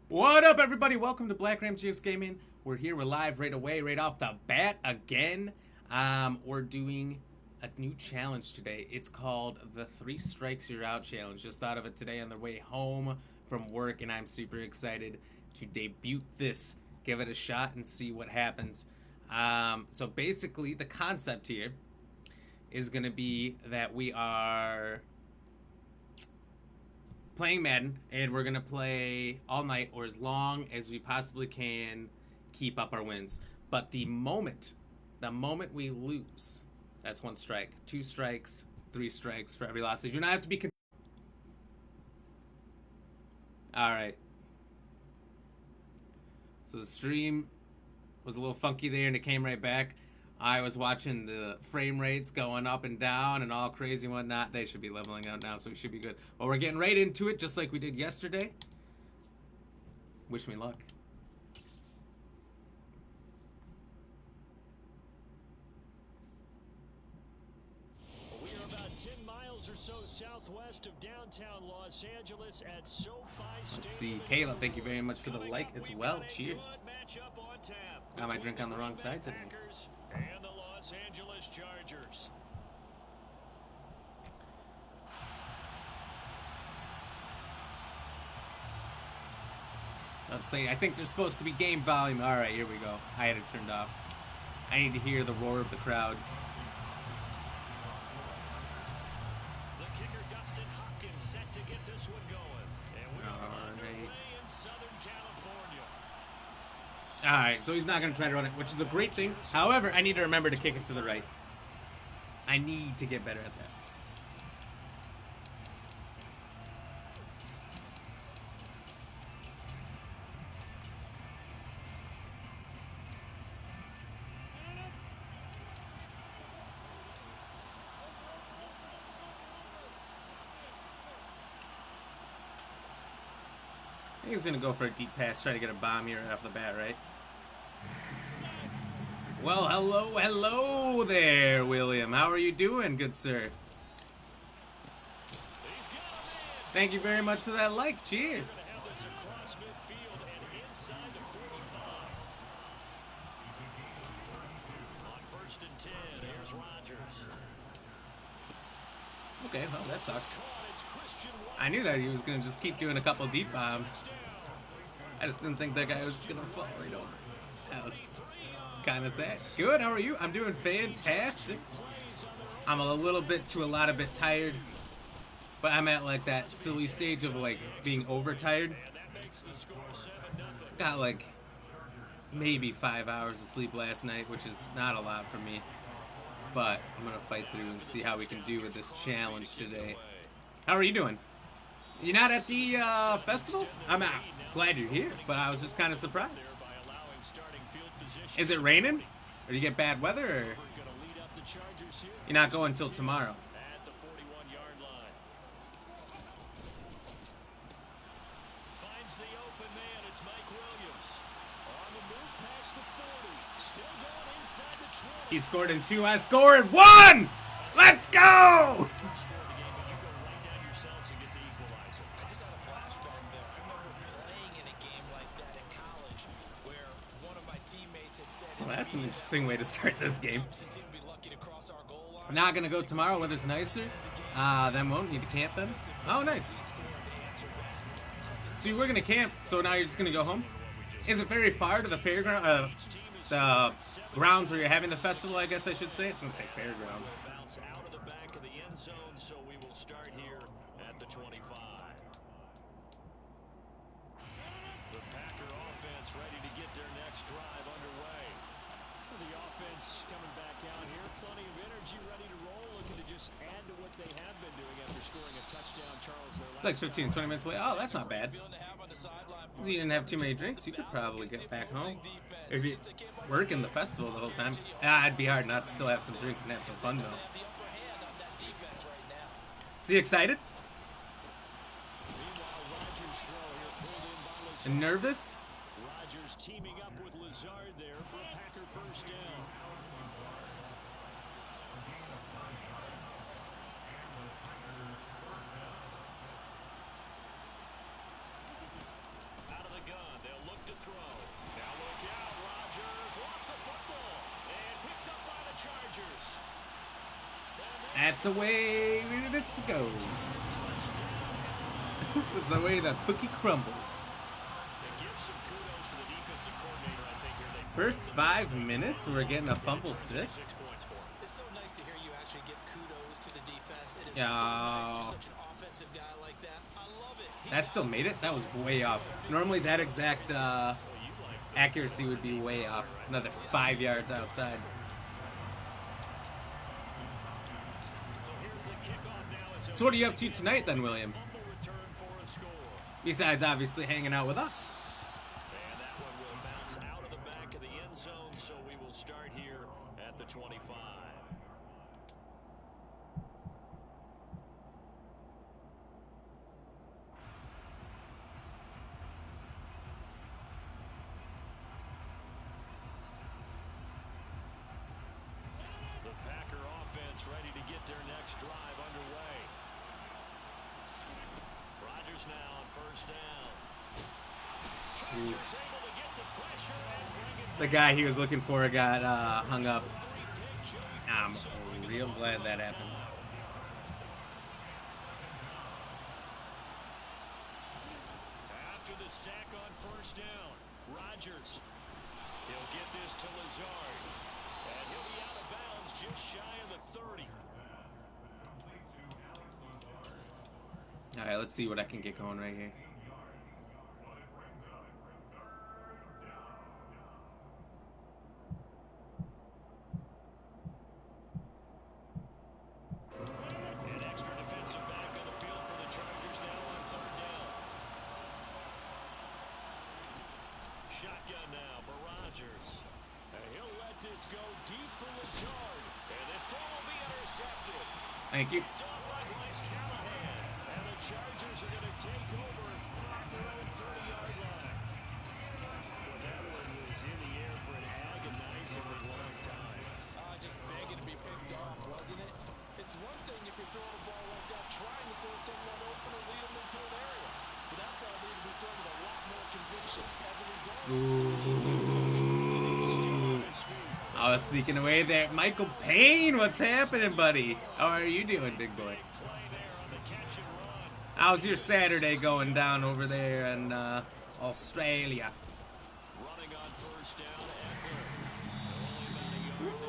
What up, everybody? Welcome to Black Ram GS Gaming. We're here. We're live right away, right off the bat again. We're doing a new challenge today. It's called the 3 Strikes You're Out Challenge. Just thought of it today on the way home from work, and I'm super excited to debut this. Give it a shot and see what happens. So basically, the concept here is going to be that we are playing Madden, and we're gonna play all night or as long as we possibly can keep up our wins. But the moment we lose, that's 1 strike. 2 strikes, 3 strikes for every loss. You do not have to be. All right. So the stream was a little funky there, and it came right back. I was watching the frame rates going up and down and all crazy and whatnot. They should be leveling out now, so we should be good. Well, we're getting right into it, just like we did yesterday. Wish me luck. We are about 10 miles or so southwest of downtown Los Angeles at SoFi Stadium. Let's see. Caleb, thank you very much for the like as well. Cheers. Got my drink on the wrong side today. And the Los Angeles Chargers. Let's see. I think there's supposed to be game volume. All right, here we go. I had it turned off. I need to hear the roar of the crowd. The kicker Dustin Hopkins set to get this one going. And we are underway in Southern California. All right, so he's not going to try to run it, which is a great thing. However, I need to remember to kick it to the right. I need to get better at that. I think he's going to go for a deep pass, try to get a bomb here right off the bat, right? Well, hello there, William. How are you doing, good sir? Thank you very much for that like. Cheers. Okay, well, that sucks. I knew that he was going to just keep doing a couple deep bombs. I just didn't think that guy was just going to fall right over. That was kind of sad. Good, how are you? I'm doing fantastic. I'm a little bit to a lot of bit tired. But I'm at like that silly stage of like being overtired. Got like maybe 5 hours of sleep last night, which is not a lot for me. But I'm going to fight through and see how we can do with this challenge today. How are you doing? You're not at the festival? I'm glad you're here, but I was just kind of surprised. Is it raining? Or do you get bad weather? Or you're not going until tomorrow? He scored in 2. I scored 1! Let's go! Well, that's an interesting way to start this game. I'm not going to go tomorrow. Weather's nicer. Then won't need to camp then. Oh, nice. So you were going to camp, so now you're just going to go home? Is it very far to the fairground? The grounds where you're having the festival, I guess I should say. It's going to say fairgrounds. Out of the back of the end zone, so we will start here at the 25. The Packer offense ready to get their next drive underway. The offense coming back out here, plenty of energy, ready to roll, looking to just add to what they have been doing after scoring a touchdown. Charles, it's like 15, 20 minutes away. Oh, that's not bad. If you didn't have too many drinks, you could probably get back home. If you work in the festival the whole time, it'd be hard not to still have some drinks and have some fun, though. So you excited? And nervous? Rodgers teaming up with Lazard there for a Packer first down. Out of the gun. That's the way this goes. It's the way the cookie crumbles. First 5 minutes, we're getting a fumble 6. It's so nice to hear you actually give kudos to the defense. It is Yeah. so nice to see such an offensive guy like that. I love it. That still made it? That was way off. Normally that exact accuracy would be way off. Another 5 yards outside. So what are you up to tonight then, William? Besides obviously hanging out with us. And that one will bounce out of the back of the end zone, so we will start here at the 25. The Packer offense ready to get their next drive underway. Rodgers now on first down. Oof. The guy he was looking for got hung up. I'm real glad that happened. After the sack on first down, Rodgers. He'll get this to Lazard. And he'll be out of bounds just shy of the 30. All right, let's see what I can get going right here. An extra defensive back on the field for the Chargers now on third down. Shotgun now for Rodgers. And he'll let this go deep for Lazard. And this ball will be intercepted. Thank you. Picked off by Bryce Callahan. And the Chargers are going to take over at their own 30-yard line. Well, that one was in the air for an agonizingly long time. Just begging to be picked off, wasn't it? It's one thing if you're throwing a ball like that, trying to throw someone open or lead them into an area. But that ball needed to be thrown with a lot more conviction. As a result, I was sneaking away there. Michael Payne, what's happening, buddy? How are you doing, big boy? How's your Saturday going down over there in Australia? Running on first down,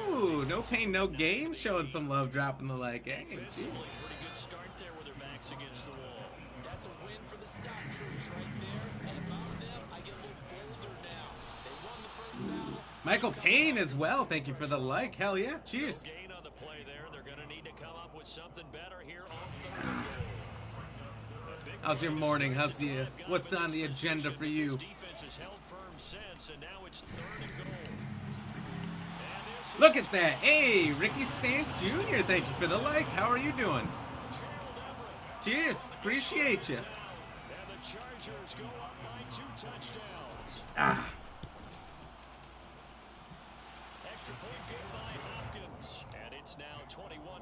Ooh, no pain, no game. Showing some love, dropping the like. Hey, Eckler. jeez. Pretty good start there with their backs against the wall. that's a win for the Scott troops right there. And about them, I get a little bolder now. They won the first battle. Michael Payne as well. Thank you for the like. Hell yeah. Cheers. Gain on the play there. They're going to need to come up with something better here on third and goal. How's your morning? What's on the agenda for you? Defense has held firm since, and now it's third and goal. Look at that. Hey, Ricky Stance Jr., thank you for the like. How are you doing? Cheers. Appreciate you. And the Chargers go up by 2 touchdowns. Ah. Extra point good by Hopkins. And it's now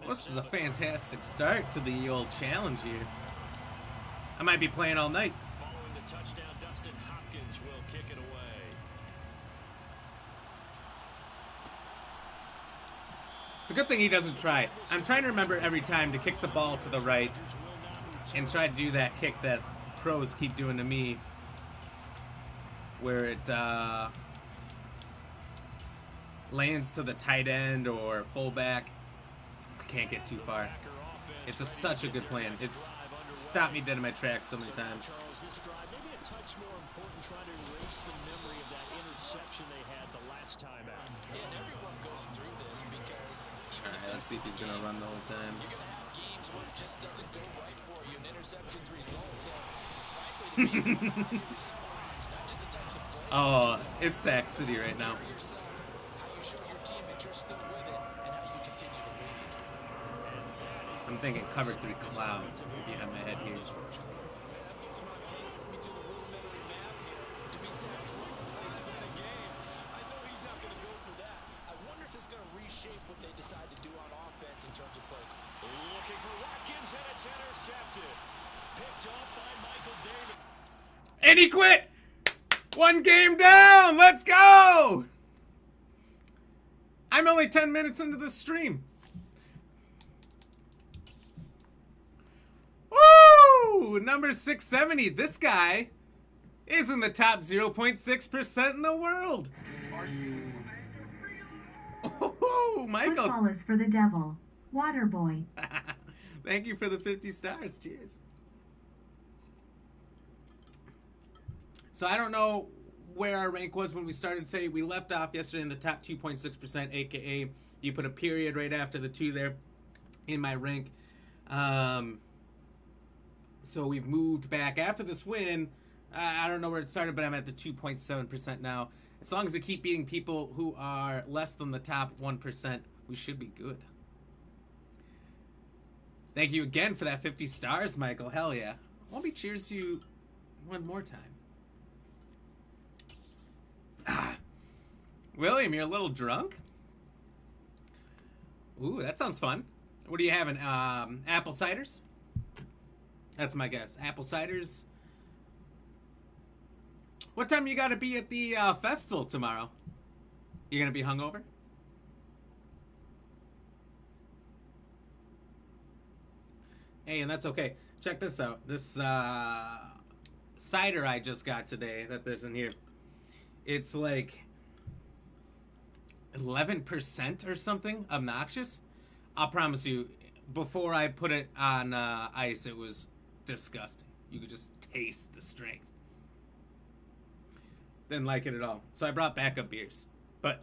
21-7. This is a fantastic start to the old challenge here. I might be playing all night. Following the touchdown, Dustin Hopkins will kick it away. It's a good thing he doesn't try. I'm trying to remember every time to kick the ball to the right and try to do that kick that pros keep doing to me, where it lands to the tight end or fullback. I can't get too far. It's such a good plan. It's stopped me dead in my tracks so many times. Charles, this drive maybe a touch more important, trying to erase the memory of that interception they had the last time out. And everyone goes through this because All right, let's see if he's gonna run the whole time. you're going to have games where it just doesn't go right for you, and interceptions result. So, frankly, the game's about how you respond, not just the types of plays. Oh, it's Sack City right now. Yourself, how you show your team that you're still with it, and how you continue to lead. I'm thinking cover 3 clouds behind my head here. That puts him on pace. Let me do the rudimentary math here. To be sacked 12 times in a game, I know he's not going to go for that. I wonder if it's going to reshape what they decide to do on offense in terms of play. Looking for Watkins, and it's intercepted. Picked off by Michael Davis. And he quit! 1 game down! Let's go! I'm only 10 minutes into the stream. Woo! Number 670. This guy is in the top 0.6% in the world. Oh, Michael. Football is for the devil. Water boy. Thank you for the 50 stars. Cheers. So I don't know where our rank was when we started today. We left off yesterday in the top 2.6%, aka you put a period right after the 2 there in my rank. So we've moved back after this win. I don't know where it started, but I'm at the 2.7% now. As long as we keep beating people who are less than the top 1%, we should be good. Thank you again for that 50 stars, Michael. Hell yeah. Let me cheers you one more time. William, you're a little drunk? Ooh, that sounds fun. What are you having? Apple ciders? That's my guess. Apple ciders. What time you got to be at the festival tomorrow? You going to be hungover? Hey, and that's okay. Check this out. This cider I just got today that there's in here. It's like 11% or something obnoxious. I'll promise you, before I put it on ice, it was disgusting. You could just taste the strength. Didn't like it at all. So I brought backup beers. But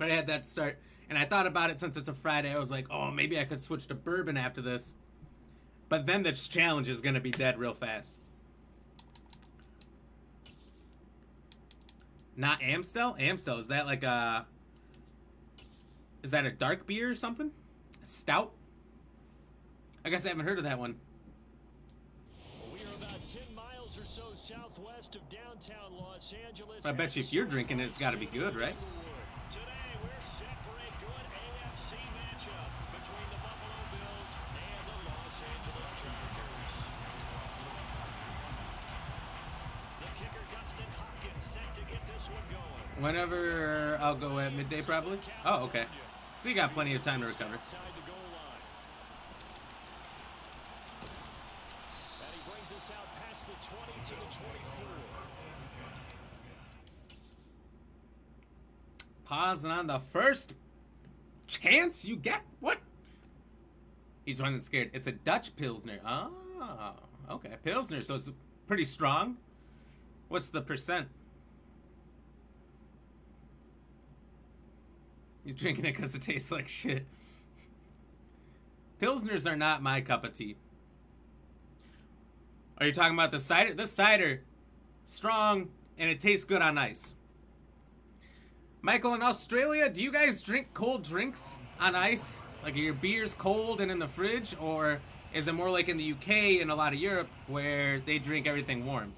I had that to start. And I thought about it since it's a Friday. I was like, oh, maybe I could switch to bourbon after this. But then this challenge is going to be dead real fast. Not Amstel? Amstel, is that like a... Is that a dark beer or something? A stout? I guess I haven't heard of that one. We are about 10 miles or so southwest of downtown Los Angeles. I bet you if you're drinking it, it's got to be good, right? Today we're set for a good AFC matchup between the Buffalo Bills and the Los Angeles Chargers. The kicker Dustin Hopkins set to get this one going. Whenever I'll go at midday, probably. Oh, okay. So you got plenty of time to recover. And he brings us out past the 20 to the 24. Pausing on the first chance you get. What? He's running scared. It's a Dutch Pilsner. Oh, okay. Pilsner, so it's pretty strong. What's the percent? He's drinking it because it tastes like shit. Pilsners are not my cup of tea. Are you talking about the cider? This cider, strong, and it tastes good on ice. Michael, in Australia, do you guys drink cold drinks on ice? Like, are your beers cold and in the fridge? Or is it more like in the UK and a lot of Europe where they drink everything warm?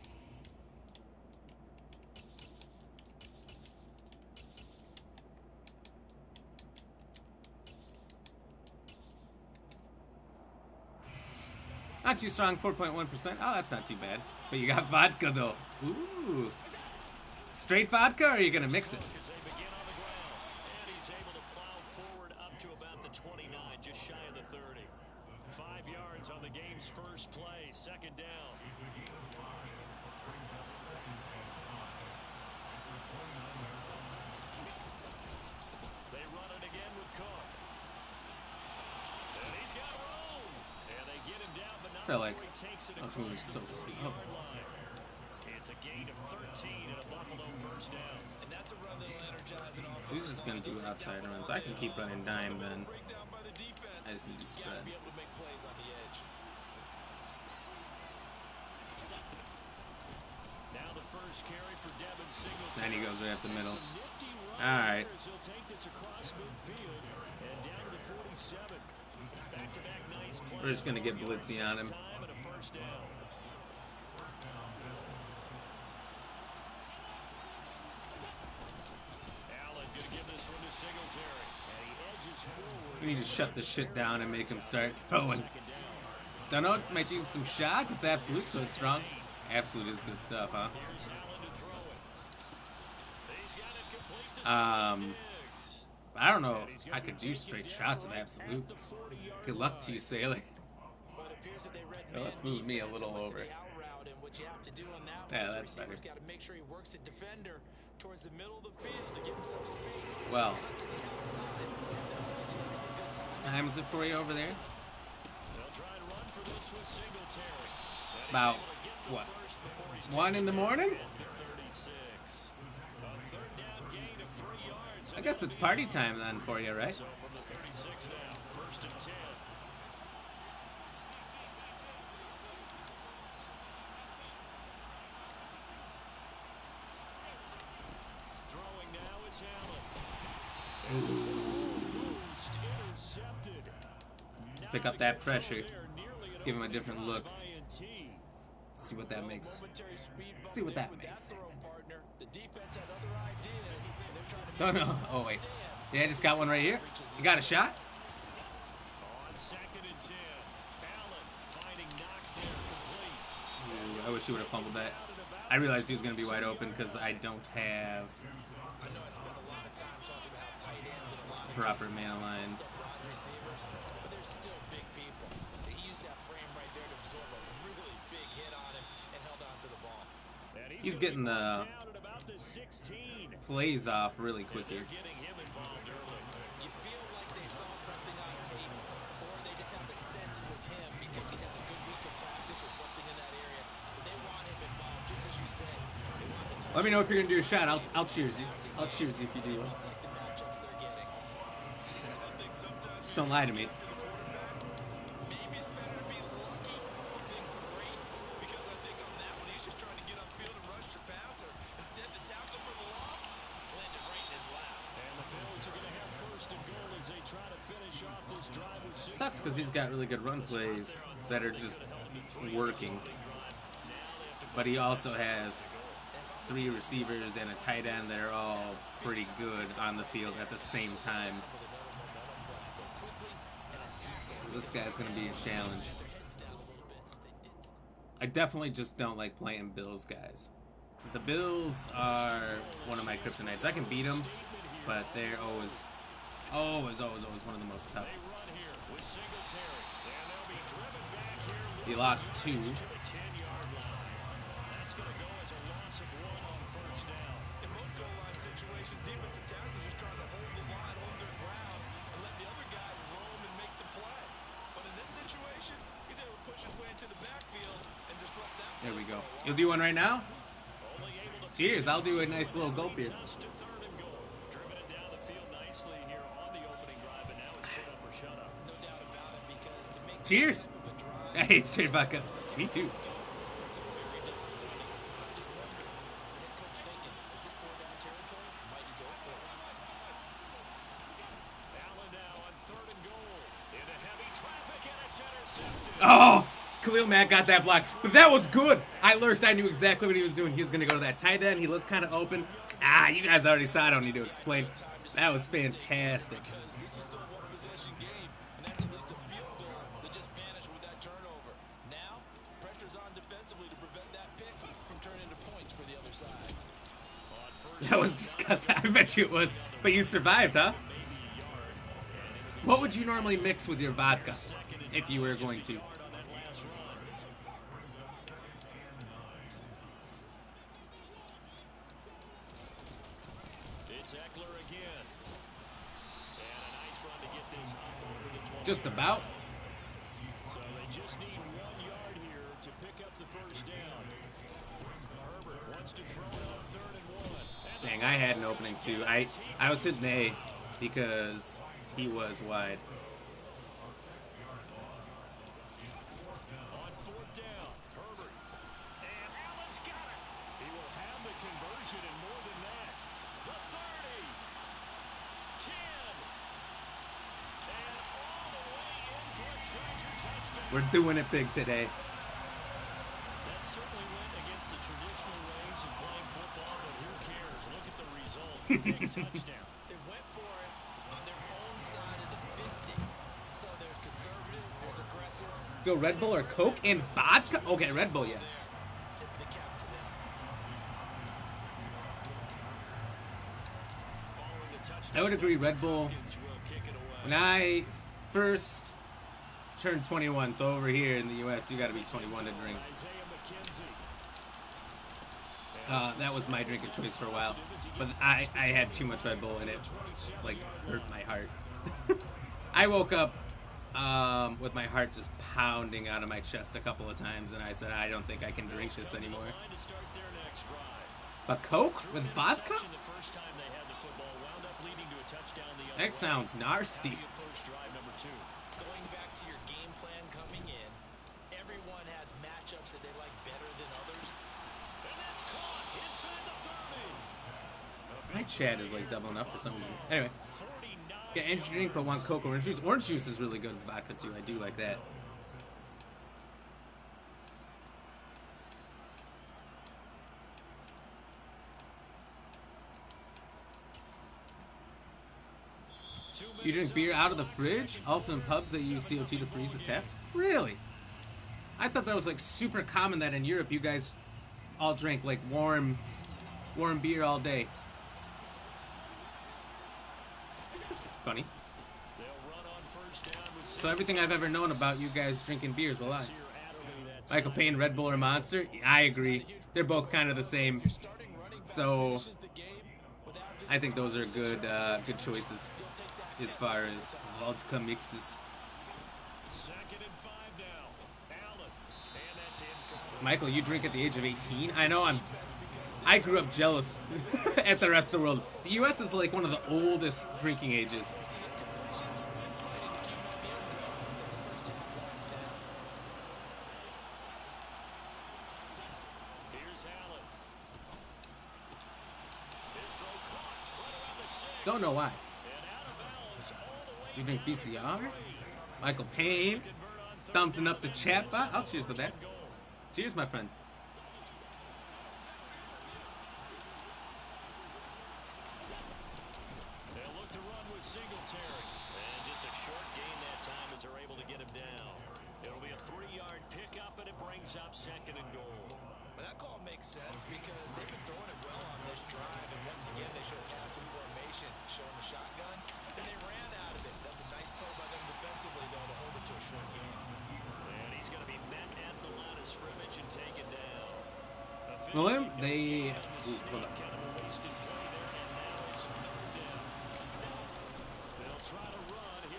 Not too strong, 4.1%. Oh, that's not too bad. But you got vodka, though. Ooh. Straight vodka, or are you going to mix it? As they begin on the ground, and he's able to plow forward up to about the 29, just shy of the 30. 5 yards on the game's first play, second down. They run it again with Cook. And he's got room. And they get him down, but not I feel like before he takes it that's moving across so the slow. 40-yard line. It's a gain of 13 and a Buffalo first down. And that's a run that'll energize an offense. So he's just going to do outside runs. I can keep running dime then. Breakdown by the defense. I just need to He's spread. gotta be able to make plays on the edge. Now the first carry for Devin Singletary. And he goes right up the middle. Some nifty run All right. here as he'll take this across midfield and down to the 47. Back-to-back nice plays. We're just going to get blitzy on him. Time and a first down. Allen gonna give this one to Singletary. And he edges forward. We need to shut this shit down and make him start throwing. Don't know, might do some shots. It's Absolute, so it's strong. Absolute is good stuff, huh? Here's Allen to throw it. He's got it complete to I don't know if I could do straight shots of absolute. Good luck to you, Sailor. Well, let's move me a little over. Yeah, that's better. Well, time is it for you over there? About, what, 1 in the morning? I guess it's party time then for you, right? Let's pick up that pressure. Let's give him a different look. See what that makes. See what that makes. Oh no! Oh wait. Yeah, I just got one right here. You got a shot? Ooh, I wish you would have fumbled that. I realized he was going to be wide open because I don't have proper man line. He's getting the plays off really quickly. You feel like they saw something on tape, or they just have the sense with him because he's had a good week of practice or something in that area. They want him involved, just as you said. Let me know if you're gonna do a shot. I'll cheers you. I'll cheers you if you do one. Just don't lie to me. Sucks because he's got really good run plays that are just working. But he also has 3 receivers and a tight end that are all pretty good on the field at the same time. So this guy's going to be a challenge. I definitely just don't like playing Bills guys. The Bills are one of my kryptonites. I can beat them, but they're always one of the most tough. He lost 2. There we go. You'll do one right now? Cheers, I'll do a nice little gulp here. Cheers! I hate straight vodka. Me too. Oh! Khalil Mack got that block. But that was good! I lurked. I knew exactly what he was doing. He was going to go to that tight end. He looked kind of open. Ah, you guys already saw. I don't need to explain. That was fantastic. That was disgusting. I bet you it was. But you survived, huh? What would you normally mix with your vodka if you were going to? Just about. So they just need 1 yard here to pick up the first down. Herbert wants to throw it on 3rd and 1. Dang, I had an opening too. I was hitting A because he was wide. On 4th down, Herbert. And Allen's got it. He will have the conversion and more than that. The 30. 10. And all the way in for a treasure touchdown. We're doing it big today. That certainly went against the traditional ways of playing football, but who cares? Look at the result. Big touchdown. They went for it on their own side of the 50. So there's conservative, there's aggressive. Go Red Bull or Coke and vodka? Okay, Red Bull, yes. Tip the cap to them. I would agree. Red Bull. When I first turned 21, so over here in the U.S., you got to be 21 to drink. That was my drink of choice for a while, but I had too much Red Bull and it like hurt my heart. I woke up with my heart just pounding out of my chest a couple of times, and I said, I don't think I can drink this anymore. But Coke with vodka? That sounds nasty. Going back to your game plan coming in, everyone has matchups that they like better than others. And that's caught inside the 30. My chat is like doubling up for some reason. Anyway, get energy drink but want Coke or orange juice. Orange juice is really good with vodka too. I do like that. You drink beer out of the fridge? Also in pubs they use CO2 to freeze the taps? Really? I thought that was like super common that in Europe you guys all drink like warm beer all day. That's funny. So everything I've ever known about you guys drinking beer is a lie. Michael Payne, Red Bull or Monster? I agree. They're both kind of the same. So I think those are good choices as far as vodka mixes. Michael, you drink at the age of 18? I know I grew up jealous at the rest of the world. The US is like one of the oldest drinking ages. Don't know why. You drink VCR? Michael Payne, thumbsing up the chat bot. I'll cheers to that. Cheers, my friend. They'll look to run with Singletary. And just a short gain that time as they're able to get him down. It'll be a 3-yard pickup, and it brings up 2nd and goal. But that call makes sense because they've been throwing it well on this drive, and once again they show passing formation, showing the shotgun, and they ran out of it. That was a nice play by them defensively, though, to hold it to a short game. And he's going to be met at the line of scrimmage and taken down. Well, they... Hold up.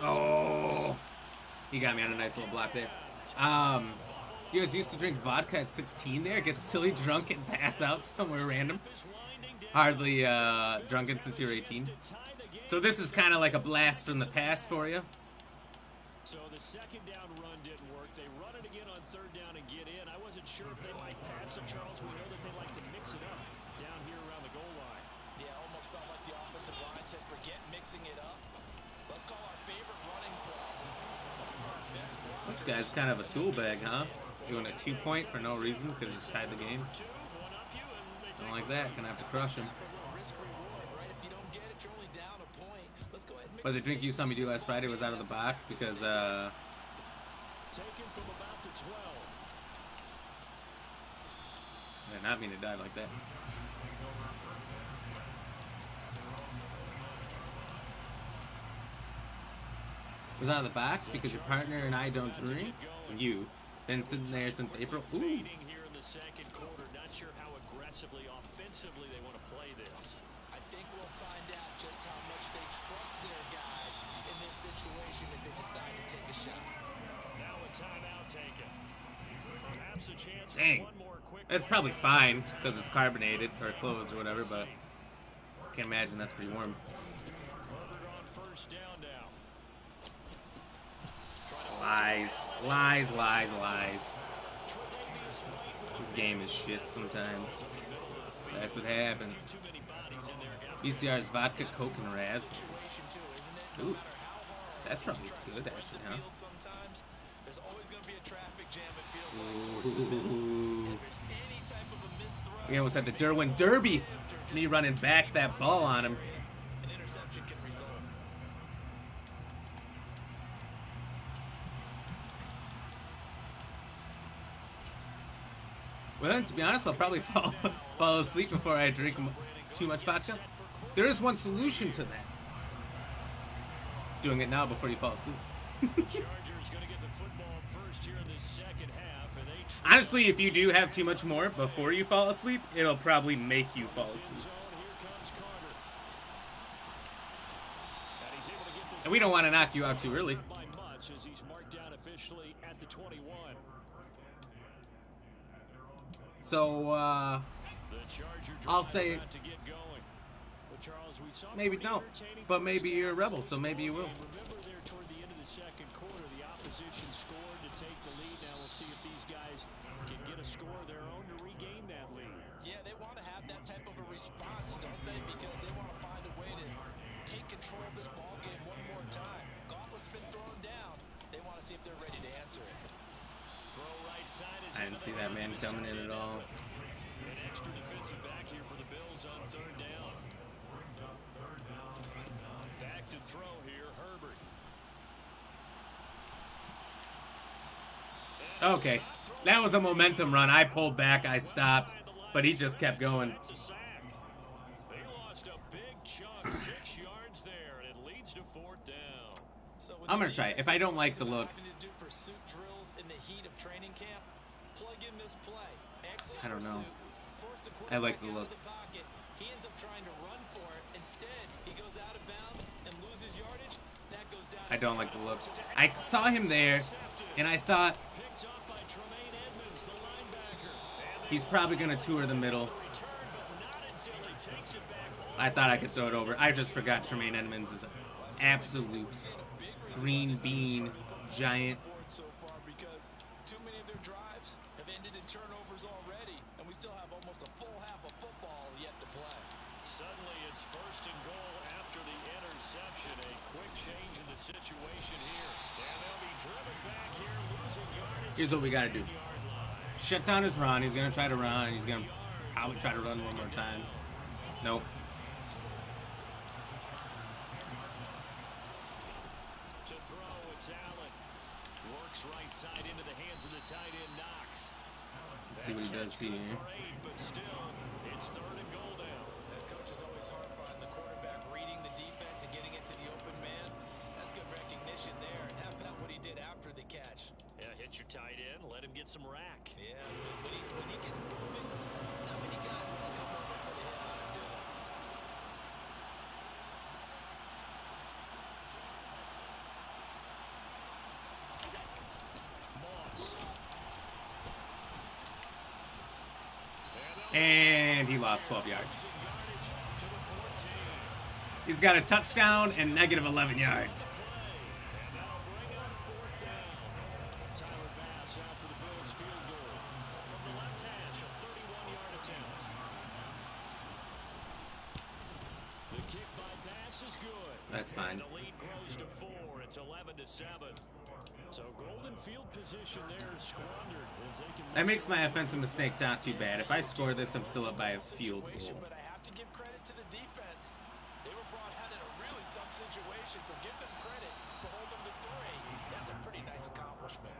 Oh! He got me on a nice little block there. You guys used to drink vodka at 16 there? Get silly drunk and pass out somewhere random? Hardly drunken since you were 18. So this is kind of like a blast from the past for you? So the 2nd down run didn't work. They run it again on 3rd down and get in. I wasn't sure if they might pass it, Charles. We know that they like to mix it up down here around the goal line. Yeah, almost felt like the offensive line said, forget mixing it up. Let's call our favorite running play. This guy's kind of a tool bag, huh? Doing a 2-point for no reason. Could have just tied the game. Don't like that. Gonna have to crush him. But the drink you saw me do last Friday was out of the box because, I did not mean to dive like that. Was out of the box because your partner and I don't drink? You. Been sitting there since April. Ooh. Here in the 2nd quarter, not sure how aggressively, offensively they want to play this. I think we'll find out just how much they trust their guys in this situation if they decide to take a shot. Now a timeout taken. Perhaps a chance for Dang. one more quick. It's probably fine because it's carbonated or closed or whatever, but I can't imagine that's pretty warm. Herbert on 1st down now. Lies. Lies, lies, lies. This game is shit sometimes. That's what happens. VCR's vodka, Coke, and raspberry. Ooh. That's probably good, actually, huh? Ooh. We almost had the Derwin Derby. Me running back that ball on him. Well, then, to be honest, I'll probably fall asleep before I drink too much vodka. There is one solution to that. doing it now before you fall asleep. Chargers going to get the football first here in the second half, and they Honestly, if you do have too much more before you fall asleep, it'll probably make you fall asleep. And we don't want to knock you out too early. By much as he's marked down officially at the 21. So, The Charger I'll say drive to get going. But Charles, we saw maybe pretty don't. entertaining But maybe first you're a half rebel, of so this maybe you ball will. game. Remember there toward the end of the second quarter, the opposition scored to take the lead. Now we'll see if these guys can get a score of their own to regain that lead. Yeah, they want to have that type of a response, don't they? Because they want to find a way to take control of this ball game one more time. Gauntlet's been thrown down. They want to see if they're ready to answer it. Throw right side is I didn't see that man coming in at all. An extra defensive back here for the Bills on third down. Back to throw here, Herbert. Okay, that was a momentum run. I pulled back, I stopped, but he just kept going. That's a sack. They lost a big chunk, 6 yards there, and it leads to fourth down. So with I'm the gonna try it. defense If I don't like the look, having to do pursuit drills in the heat of training camp, plug in this play. Excellent I don't know. pursuit. Force the I like the quarterback out look. of the pocket. He ends up trying to run for it. Instead, he goes out of bounds and loses yardage. That goes down. I don't like the look. I saw him there, and I thought Picked up by Tremaine Edmonds, the linebacker. And he's probably gonna tour the middle. return, but not until he takes it back home. I thought I could throw it over. I just forgot Tremaine Edmonds is an absolute green bean giant. So far because too many of their drives have ended in turnovers already, and we still have almost a full half of football yet to play. Suddenly it's first and goal after the interception. A quick change in the situation here. And they'll be driven back here, losing yardage. Here's what we gotta do. Yard line. Shut down his run. He's gonna try to run. He's gonna probably try to run one more time. Nope. To throw, it's Allen. Works right side into the hands of the tight end, Knox. Let's see what he does here. For 8, but still, it's third and goal now. The coach is always harp on the quarterback reading the defense and getting it to the open man. That's good recognition there. And how about what he did after the catch? Yeah, hit your tight end, let him get some rack. Yeah, when he gets moving, not many guys want to come over and put a hit on him, do they? Moss. And he lost 12 yards. Yardage to the 14. He's got a touchdown and negative 11 yards. And that'll bring up fourth down. Tyler Bass out for the Bills field goal. From the left hash, a 31-yard attempt. The kick by Bass is good. That's fine. And the lead grows to 4. It's 11-7. So golden field position there is squandered as they can. That makes my offensive mistake not too bad. If I score this, I'm still up by a field goal. But I have to give credit to the defense. They were brought out in a really tough situation, so give them credit to hold them to 3. That's a pretty nice accomplishment.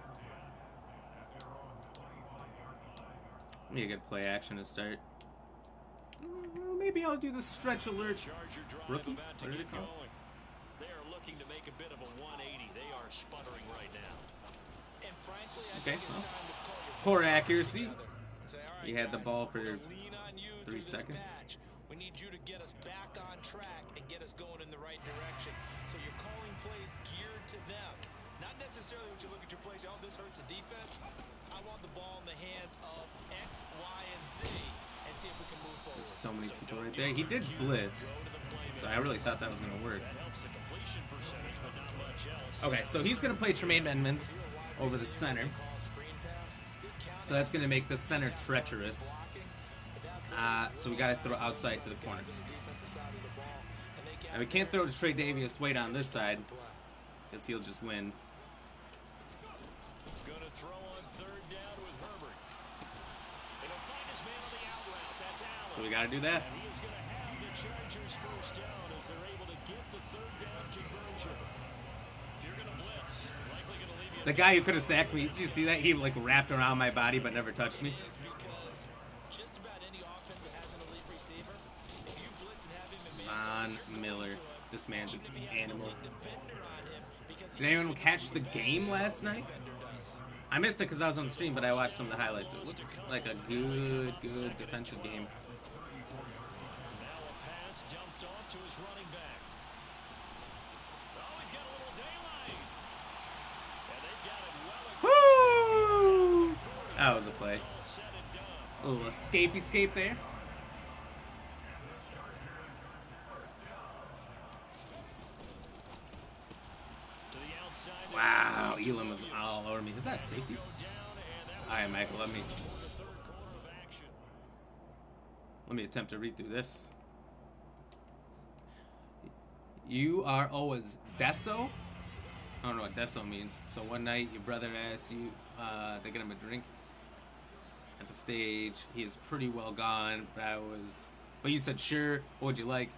Need a good play action to start. Maybe I'll do the stretch alert. Charger drive Rookie? about to What did get it call? going. They are looking to make a bit of a 180. They are sputtering right now. And frankly, I Okay, think it's well, time to call your poor players accuracy. together and say, all right, He had the guys, ball for we're gonna lean on you 3 through this seconds. patch. We need you to get us back on track and get us going in the right direction. So you're calling plays geared to them. Not necessarily when you look at your plays, oh, this hurts the defense. I want the ball in the hands of X, Y, and Z and see if we can move forward. There's so many people right there. He did blitz, so I really thought that was going to work. That helps the completion percentage, but not much else. Okay, so he's going to play Tremaine Edmonds over the center. So that's going to make the center treacherous. So we got to throw outside to the corners. And we can't throw to Trey Davis Wade on this side, because he'll just win. Gonna throw on third down with Herbert. And he'll find his man on the out route. That's Allen. So we got to do that. And he is going to have the Chargers first down as they're able to get the third down conversion. If you're going to blitz, likely going to leave you. The guy who could have sacked me, did you see that? He like wrapped around my body but never touched me. Is because just about any offense that has an elite receiver, if you blitz and have him in man Von coverage, you're going Miller. to This man's an animal. Did anyone catch the game last night? I missed it because I was on the stream, but I watched some of the highlights. It looked like a good defensive game. Now a pass dumped off to his running back. Oh, he's got a little daylight. And they've got it well. Woo! That was a play. A little escape there. Wow, Elam was all over me. Is that a safety? Alright, Michael, let me attempt to read through this. You are always Deso? I don't know what Deso means. So one night your brother asked you to get him a drink at the stage. He is pretty well gone, but you said sure. What would you like?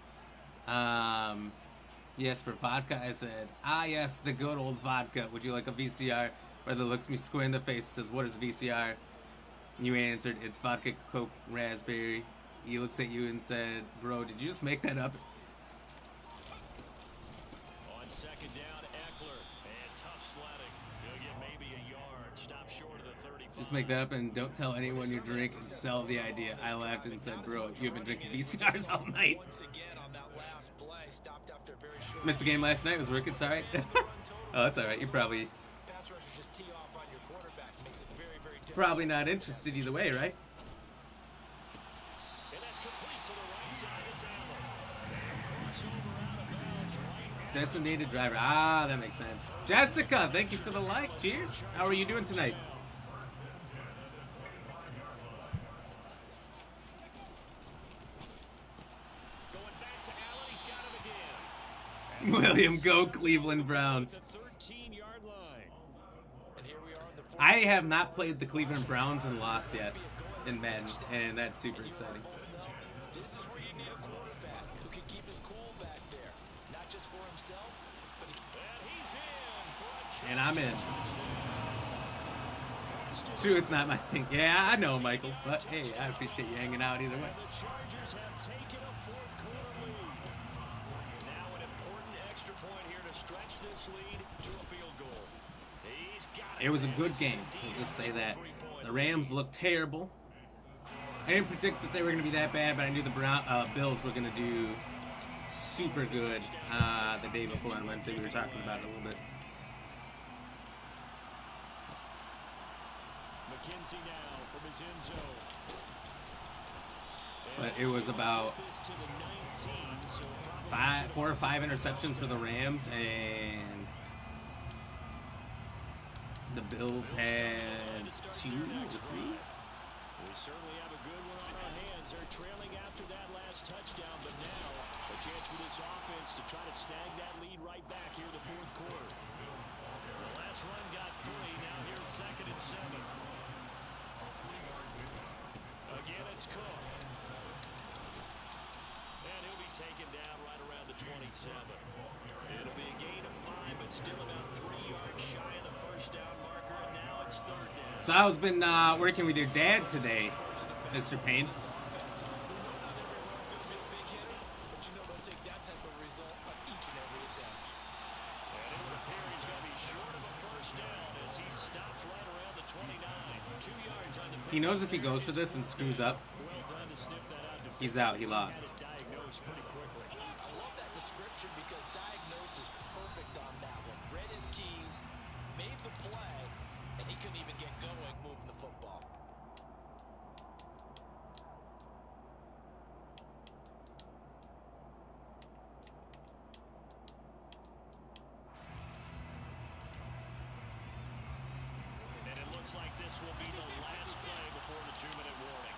Yes, for vodka. I said, yes, the good old vodka. Would you like a VCR? Brother looks me square in the face and says, what is VCR? And you answered, it's vodka, Coke, raspberry. He looks at you and said, bro, did you just make that up? On second down, Eckler. And tough sledding. He'll get maybe a yard. Stop short of the 35. Just make that up and don't tell anyone you drink and sell the idea. I laughed and said, bro, you've been drinking VCRs all night. Missed the game last night. Was working. Sorry. Oh, that's all right. You're probably not interested either way, right? Designated driver. Ah, that makes sense. Jessica, thank you for the like. Cheers. How are you doing tonight? William, go Cleveland Browns. I have not played the Cleveland Browns and lost yet in Madden, and that's super exciting. This is where you need a quarterback who can keep his cool back there, not just for himself, but he's in for a and I'm in. True, it's not my thing. Yeah, I know, Michael, but hey, I appreciate you hanging out either way. The Chargers have taken a fourth quarter lead. Now an important extra point here to stretch this lead to a field goal. It was a good game. We'll just say that. The Rams looked terrible. I didn't predict that they were going to be that bad, but I knew the Bills were going to do super good the day before on Wednesday. We were talking about it a little bit. McKenzie now from his end zone. But it was about 4 or 5 interceptions for the Rams, and the Bills had 2 or 3. We certainly have a good one on our hands. They're trailing after that last touchdown, but now a chance for this offense to try to snag that lead right back here in the fourth quarter. The last run got 3. Now here's 2nd and 7. Again, it's Cook. And he'll be taken down right around the 27. It'll be a gain of 5, but still about 3 yards shy of the first down marker, and now it's 3rd down. So I've been working with your dad today, Mr. Payne. He knows if he goes for this and screws up, he's out. He lost. I love that description because diagnosed is perfect on that one. Read his keys, made the play, and he couldn't even get going moving the football. And it looks like this will be the last play before the 2-minute warning.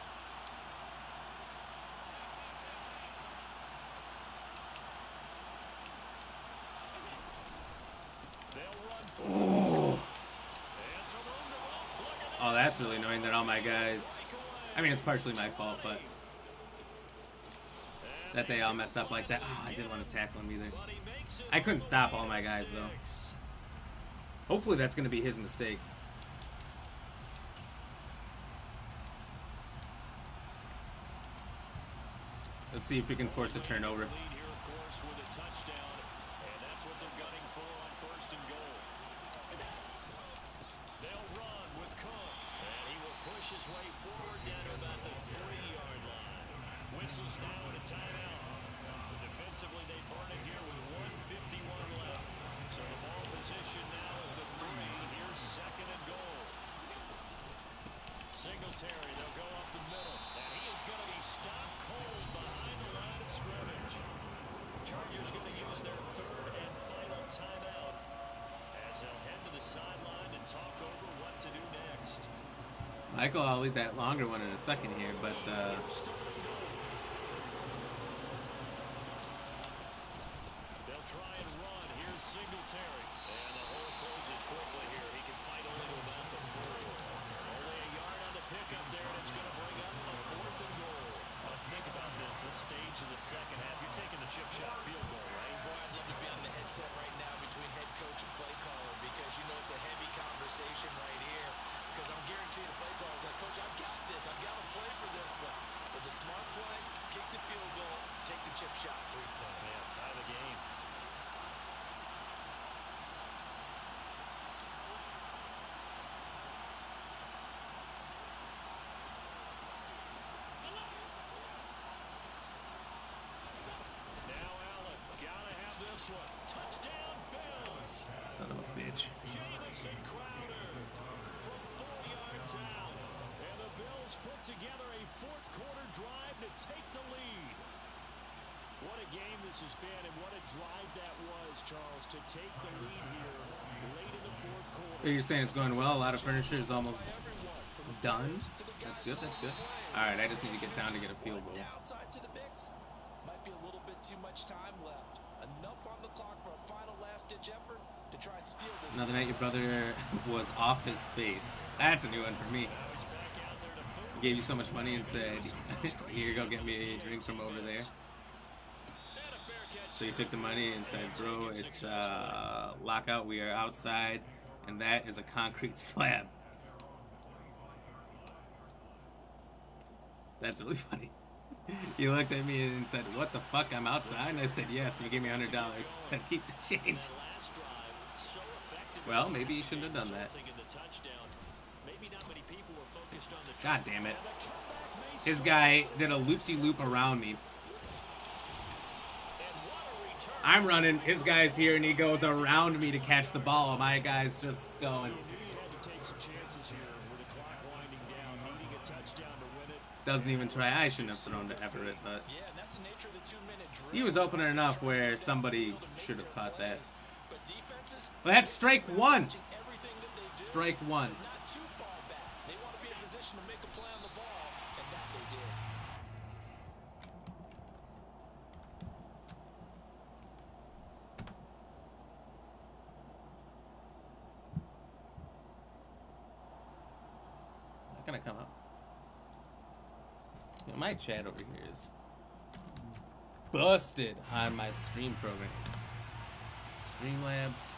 Oh, that's really annoying that all my guys... I mean, it's partially my fault, but... that they all messed up like that. Oh, I didn't want to tackle him either. I couldn't stop all my guys, though. Hopefully that's going to be his mistake. Let's see if we can force a turnover. Lead here, of course, with a touchdown its way forward down to about the 3-yard line. Whistles now at a timeout. So defensively, they burn it here with 1:51 left. So the ball position now at the 3. Here's second and goal. Singletary, they'll go up the middle. And he is going to be stopped cold behind the line of scrimmage. Chargers going to use their third and final timeout as they'll head to the sideline and talk over what to do next. Michael, I'll leave that longer one in a second here, but They'll try and run. Here's Singletary. And the hole closes quickly here. He can fight only to about the 4. Only a yard on the pickup there, and it's going to bring up a 4th and goal. Let's think about this stage of the second half. You're taking the chip shot field goal, right? Boy, I'd love to be on the headset right now between head coach and play caller because you know it's a heavy conversation right here. Because I'm guaranteed the play caller is like, Coach, I've got this. I've got to play for this one. But the smart play, kick the field goal, take the chip shot, 3 points. Yeah, tie the game. Now Allen, gotta have this one. Touchdown, Bills. son of a bitch. Jamison Crowder from 4 yards out. And the Bills put together a 4th quarter drive to take the lead. What a game this has been, and what a drive that was, Charles, to take the lead here late in the 4th quarter. You're saying it's going well. A lot of furniture is almost done. That's good. That's good. All right, I just need to get down to get a field goal. Downside to the mix. Might be a little bit too much time left. Enough on the clock for a final last-ditch effort to try and steal this. Another night your brother was off his face. That's a new one for me. Gave you so much money and said, here, go get me a drink from over there. So you took the money and said, bro, it's lockout, we are outside, and that is a concrete slab. That's really funny. He looked at me and said, what the fuck, I'm outside? And I said, yes, and he gave me $100. Said, keep the change. Well, maybe you shouldn't have done that. God damn it. His guy did a loop-de-loop around me. I'm running, his guy's here, and he goes around me to catch the ball. My guy's just going. Doesn't even try. I shouldn't have thrown to Everett, but he was open enough where somebody should have caught that. Well, that's strike one. Strike one. Gonna come up. You know, my chat over here is busted on my stream program. Streamlabs.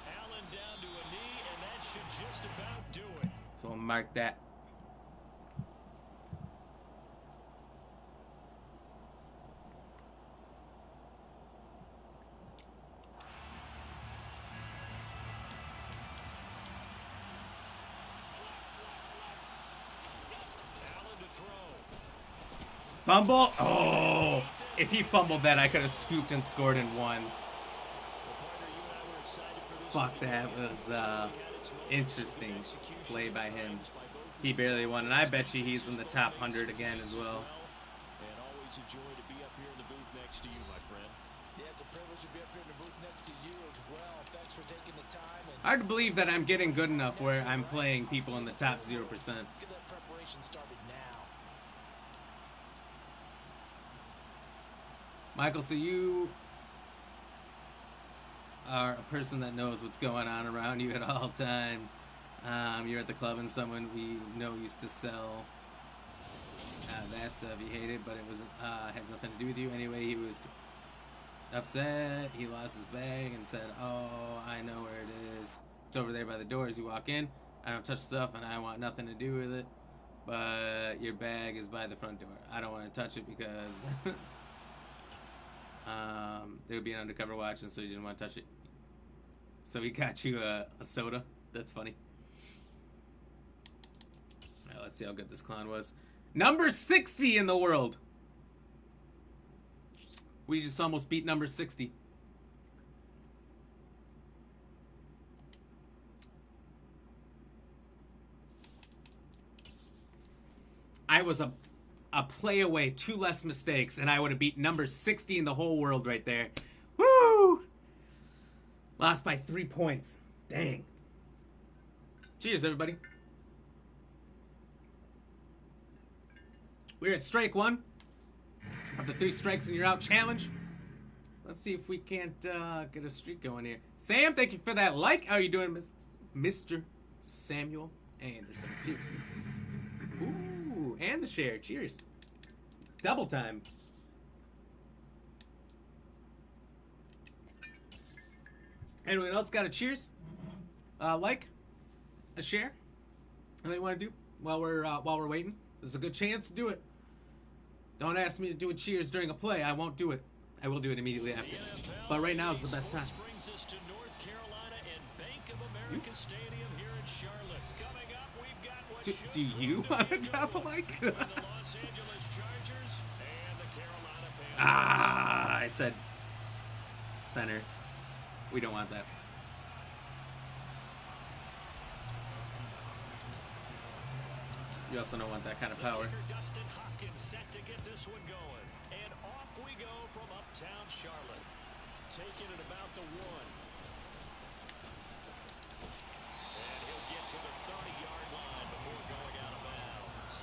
Allen down to a knee, and that should just about do it. So I'll mark that. Fumble? Oh! If he fumbled that, I could have scooped and scored and won. Fuck, that was interesting play by him. He barely won, and I bet you he's in the top 100 again as well. And always a joy to be up here in the booth next to you, my friend. Yeah, it's a privilege to be up here in the booth next to you as well. Thanks for taking the time. And Hard to believe that I'm getting good enough where I'm playing people in the top 0%. get that preparation started now. Michael, so you are a person that knows what's going on around you at all time. You're at the club and someone we know used to sell that stuff. He hated, but it was has nothing to do with you. Anyway, he was upset. He lost his bag and said, oh, I know where it is. It's over there by the door as you walk in. I don't touch stuff and I want nothing to do with it. But your bag is by the front door. I don't want to touch it because there would be an undercover watch, and so you didn't want to touch it. So he got you a soda. That's funny. let's see how good this clown was. Number 60 in the world. We just almost beat number 60. I was a play away, 2 less mistakes, and I would have beat number 60 in the whole world right there. Woo! Lost by 3 points. Dang. Cheers, everybody. We're at strike 1 of the 3 strikes and you're out challenge. Let's see if we can't get a streak going here. Sam, thank you for that like. How are you doing, Mr. Samuel Anderson? Cheers. Ooh, and the share. Cheers. Double time. Anyone else got a cheers? Like? A share? Anything you want to do while we're waiting? There's a good chance to do it. Don't ask me to do a cheers during a play. I won't do it. I will do it immediately after. But right now is the best time. Brings us to North Carolina and Bank of America Stadium here in Charlotte. Coming up, we've got what Do you want to drop a like? the Los Angeles Chargers and the Carolina Panthers. Ah, I said center. We don't want that. You also don't want that kind of power. Kicker Dustin Hopkins set to get this one going. And off we go from uptown Charlotte. Taking it about the 1. And he'll get to the 30-yard line before going out of bounds.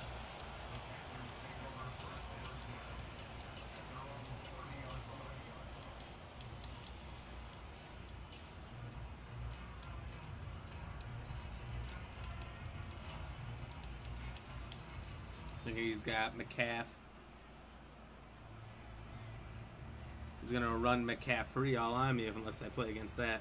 I think he's got McCaff. He's going to run McCaffrey all on me unless I play against that.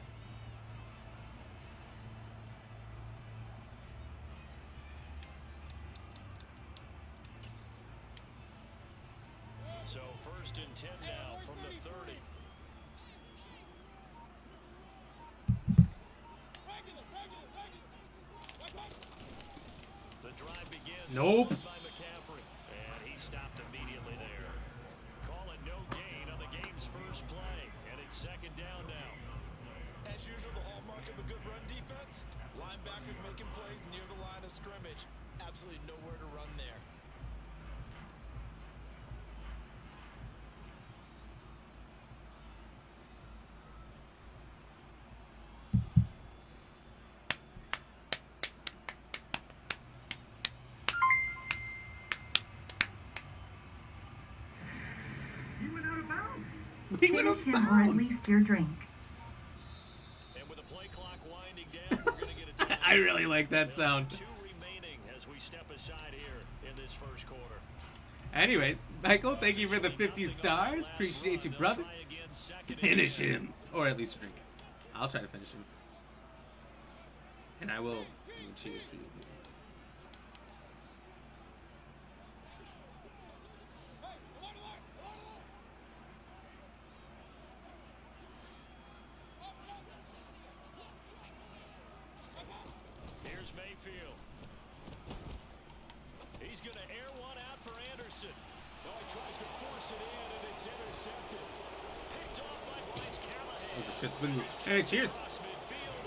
So 1st and 10 now from the 30. The drive begins. Nope. By McCaffrey. And he stopped immediately there. Call it no gain on the game's first play. And it's 2nd down now. As usual, the hallmark of a good run defense, linebackers making plays near the line of scrimmage. Absolutely nowhere to run there. We went out of Finish him or at bounds. least your drink. And with the play clock winding down, we're going to get a time. I really like that sound. 2 remaining as we step aside here in this first quarter. Anyway, Michael, thank you for the 50 stars. Appreciate you, brother. Try again, 2nd and Finish 10. him. Or at least drink. I'll try to finish him. And I will do cheers for you. Here's Mayfield. He's going to air one out for Anderson. Oh, he tries to force it in, and it's intercepted. Picked off by Bryce Callahan. That was a shit spin move. Hey, cheers. Across midfield,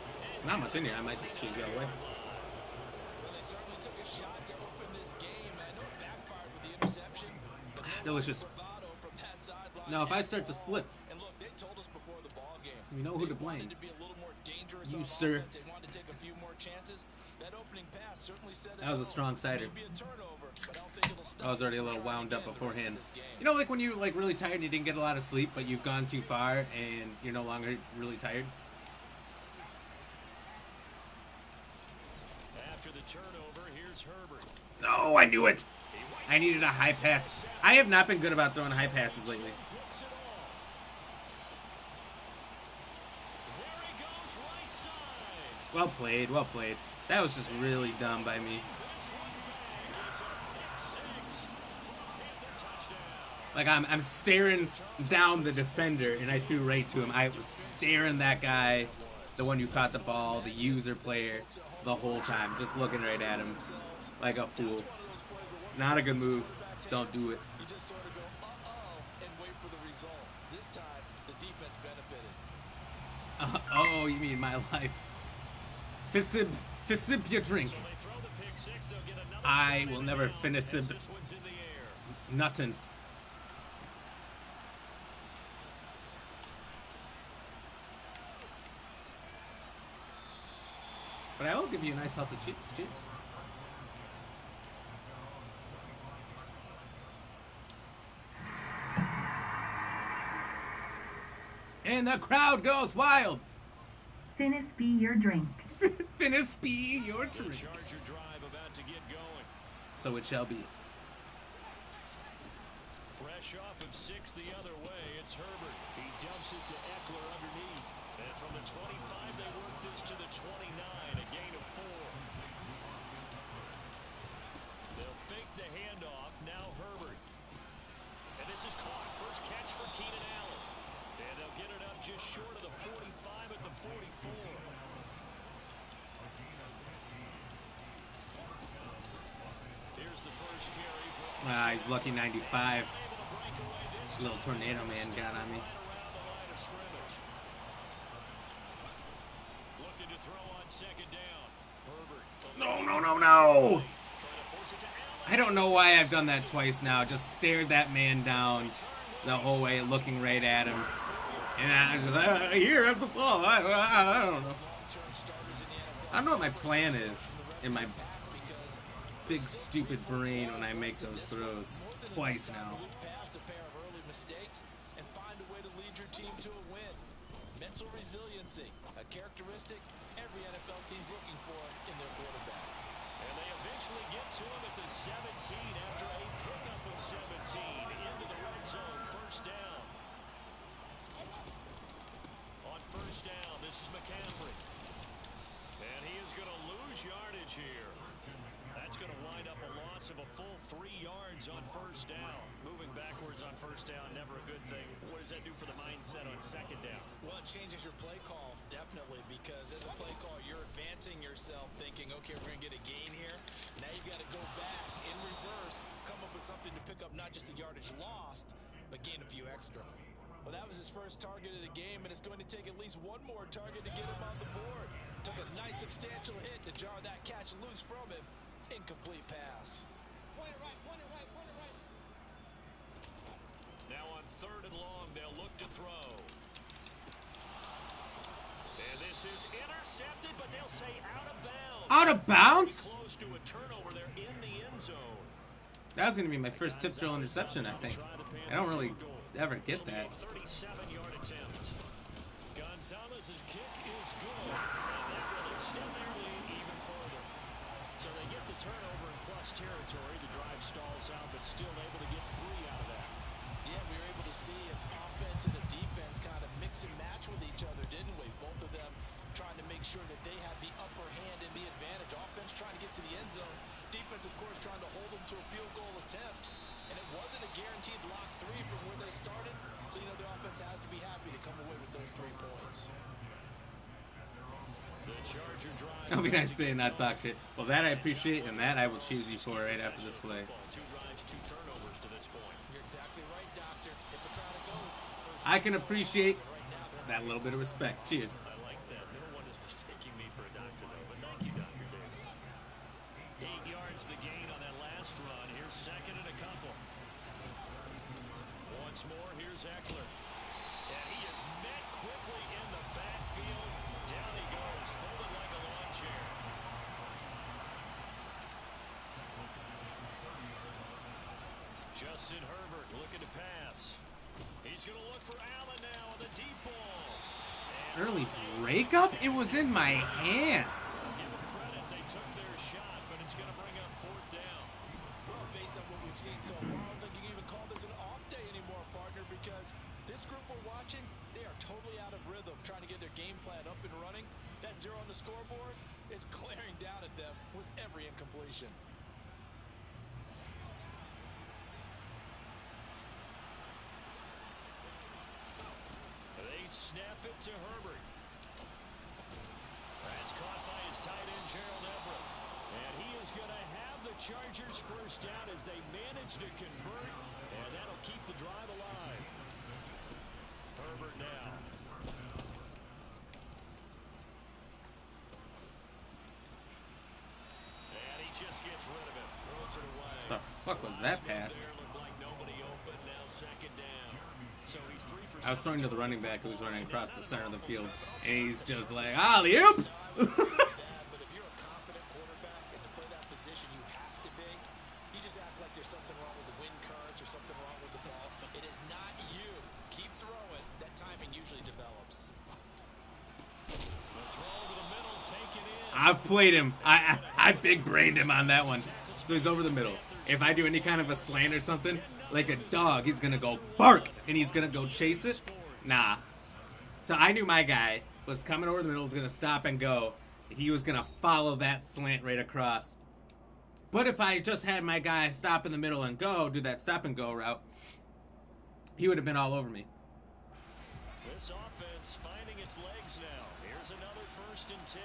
and Not much in here. I might just choose the other way. Well, they certainly took a shot to open this game. I know it backfired with the interception. but no Delicious. bravado from that sideline. Now, if I start to slip, And look, they told us before the ball game. you know who They to blame. wanted to be a little more dangerous You, on sir. offense. They wanted to take a few more chances. That opening pass certainly set That was a its strong own. cider. Maybe a turnover, but I don't think it'll stop I was already a them little from trying wound up again the rest beforehand. of this game. You know, like when you're like really tired and you didn't get a lot of sleep, but you've gone too far and you're no longer really tired. after the turnover, here's Herbert. No, I knew it. I needed a high pass. I have not been good about throwing high passes lately. Picks it off. There he goes, right side. Well played, well played. That was just really dumb by me. This one back. It's a pick 6 for a Panther touchdown. Like I'm staring down the defender and I threw right to him. I was staring that guy, the one who caught the ball, the user player, the whole time, just looking right at him like a fool. Not a good move. Don't do it. You just sort of go, uh-oh, and wait for the result. This time, the defense benefited. Oh, you mean my life. Fissib your drink. So they throw the pick six, they'll get another I shot will in never now finish as it. this one's in the air. Nothing. But I will give you a nice healthy chips. And the crowd goes wild. Finis be your drink. Finis be your The drink. Charger drive about to get going. So it shall be. Fresh off of six the other way, it's Herbert. He dumps it to Eckler underneath. And from the 25, they work this to the 29, a gain of 4. They'll fake the handoff, now Herbert. And this is caught. First catch for Keenan Allen. And they'll get it up just short of the 45 at the 44. Here's the first carry for Ah, he's lucky 95. able to break away this Little time. tornado man got on me. Right around the line of scrimmage. Looking to throw on second down. Herbert. No. Trying to force it to Allen. I don't know why I've done that twice now. Just stared that man down the whole way, looking right at him. And I was like, here at the ball. I don't know. I don't know what my plan is in my big stupid brain when I make those throws. Twice now. Look past a pair of early mistakes and find a way to lead your team to a win. Mental resiliency, a characteristic every NFL team's looking for in their quarterback. And they eventually get to him at the 17 after a pickup of 17 into the red zone. First down. On first down, this is McCaffrey. And he is going to lose yardage here. That's going to wind up a loss of a full 3 yards on first down. Moving backwards on first down, never a good thing. What does that do for the mindset on second down? Well, it changes your play call, definitely, because as a play call, you're advancing yourself thinking, okay, we're going to get a gain here. Now you've got to go back in reverse, come up with something to pick up not just the yardage lost, but gain a few extra. Well, that was his first target of the game, and it's going to take at least one more target to get him on the board. Took a nice substantial hit to jar that catch loose from him. Incomplete pass. Now on third and long, they'll look to throw. And this is intercepted, but they'll say out of bounds. Out of bounds? Close to a turnover. They're in the end zone. That was going to be my first tip drill interception, I think. I don't really ever get that. 37-yard attempt. Gonzalez's kick is good, and that will extend their lead even further. So they get the turnover in plus territory. The drive stalls out, but still able to get 3 out of that. Yeah, we were able to see an offense and a defense kind of mix and match with each other, didn't we? Both of them trying to make sure that they have the upper hand and the advantage. Offense trying to get to the end zone. Defense, of course, trying to hold them to a field goal attempt. And it wasn't a guaranteed lock 3 from where they started. So, you know, the offense has to be happy to come away with those 3 points. The Charger drive. It'll be nice to not talk shit. Well, that I appreciate, and that I will choose you for right after this play. 2 drives, 2 turnovers to this point. You're exactly right, Doctor. Hypocritical oath. I can appreciate that little bit of respect. Cheers. I like that. No one is mistaking me for a doctor, though. But thank you, Dr. Davis. 8 yards the gain on that last run. Here's second and a couple. Once more, here's Eckler. And he is met quickly in the backfield. Down he goes, folded like a lawn chair. Justin Herbert looking to pass. He's going to look for Allen now on the deep ball. And Early breakup? It was in my hands. give them credit, they took their shot, but it's going to bring up fourth down. Well, based on what we've seen so far, I don't think you can even call this an off day anymore, partner, because this group we're watching, they are totally out of rhythm, trying to get their game plan up and running. That 0 on the scoreboard is glaring down at them with every incompletion. They snap it to Herbert. That's caught by his tight end, Gerald Everett. And he is going to have the Chargers first down as they manage to convert. And that'll keep the drive alive. Herbert now. And he just gets rid of it. Throws it away. The fuck was that pass? I was throwing to the running back who was running across the center of the field, and he's just like, alley-oop! But if you're a confident quarterback and to play that position you have to be, you just act like there's something wrong with the wind currents or something wrong with the ball. It is not you. Keep throwing. That timing usually develops. The throw to the middle, taken in. I played him. I big-brained him on that one. So he's over the middle. If I do any kind of a slant or something, like a dog, he's going to go bark, and he's going to go chase it. Nah. So I knew my guy was coming over the middle, was going to stop and go. He was going to follow that slant right across. But if I just had my guy stop in the middle and go, do that stop and go route, he would have been all over me. This offense finding its legs now. Here's another 1st and 10.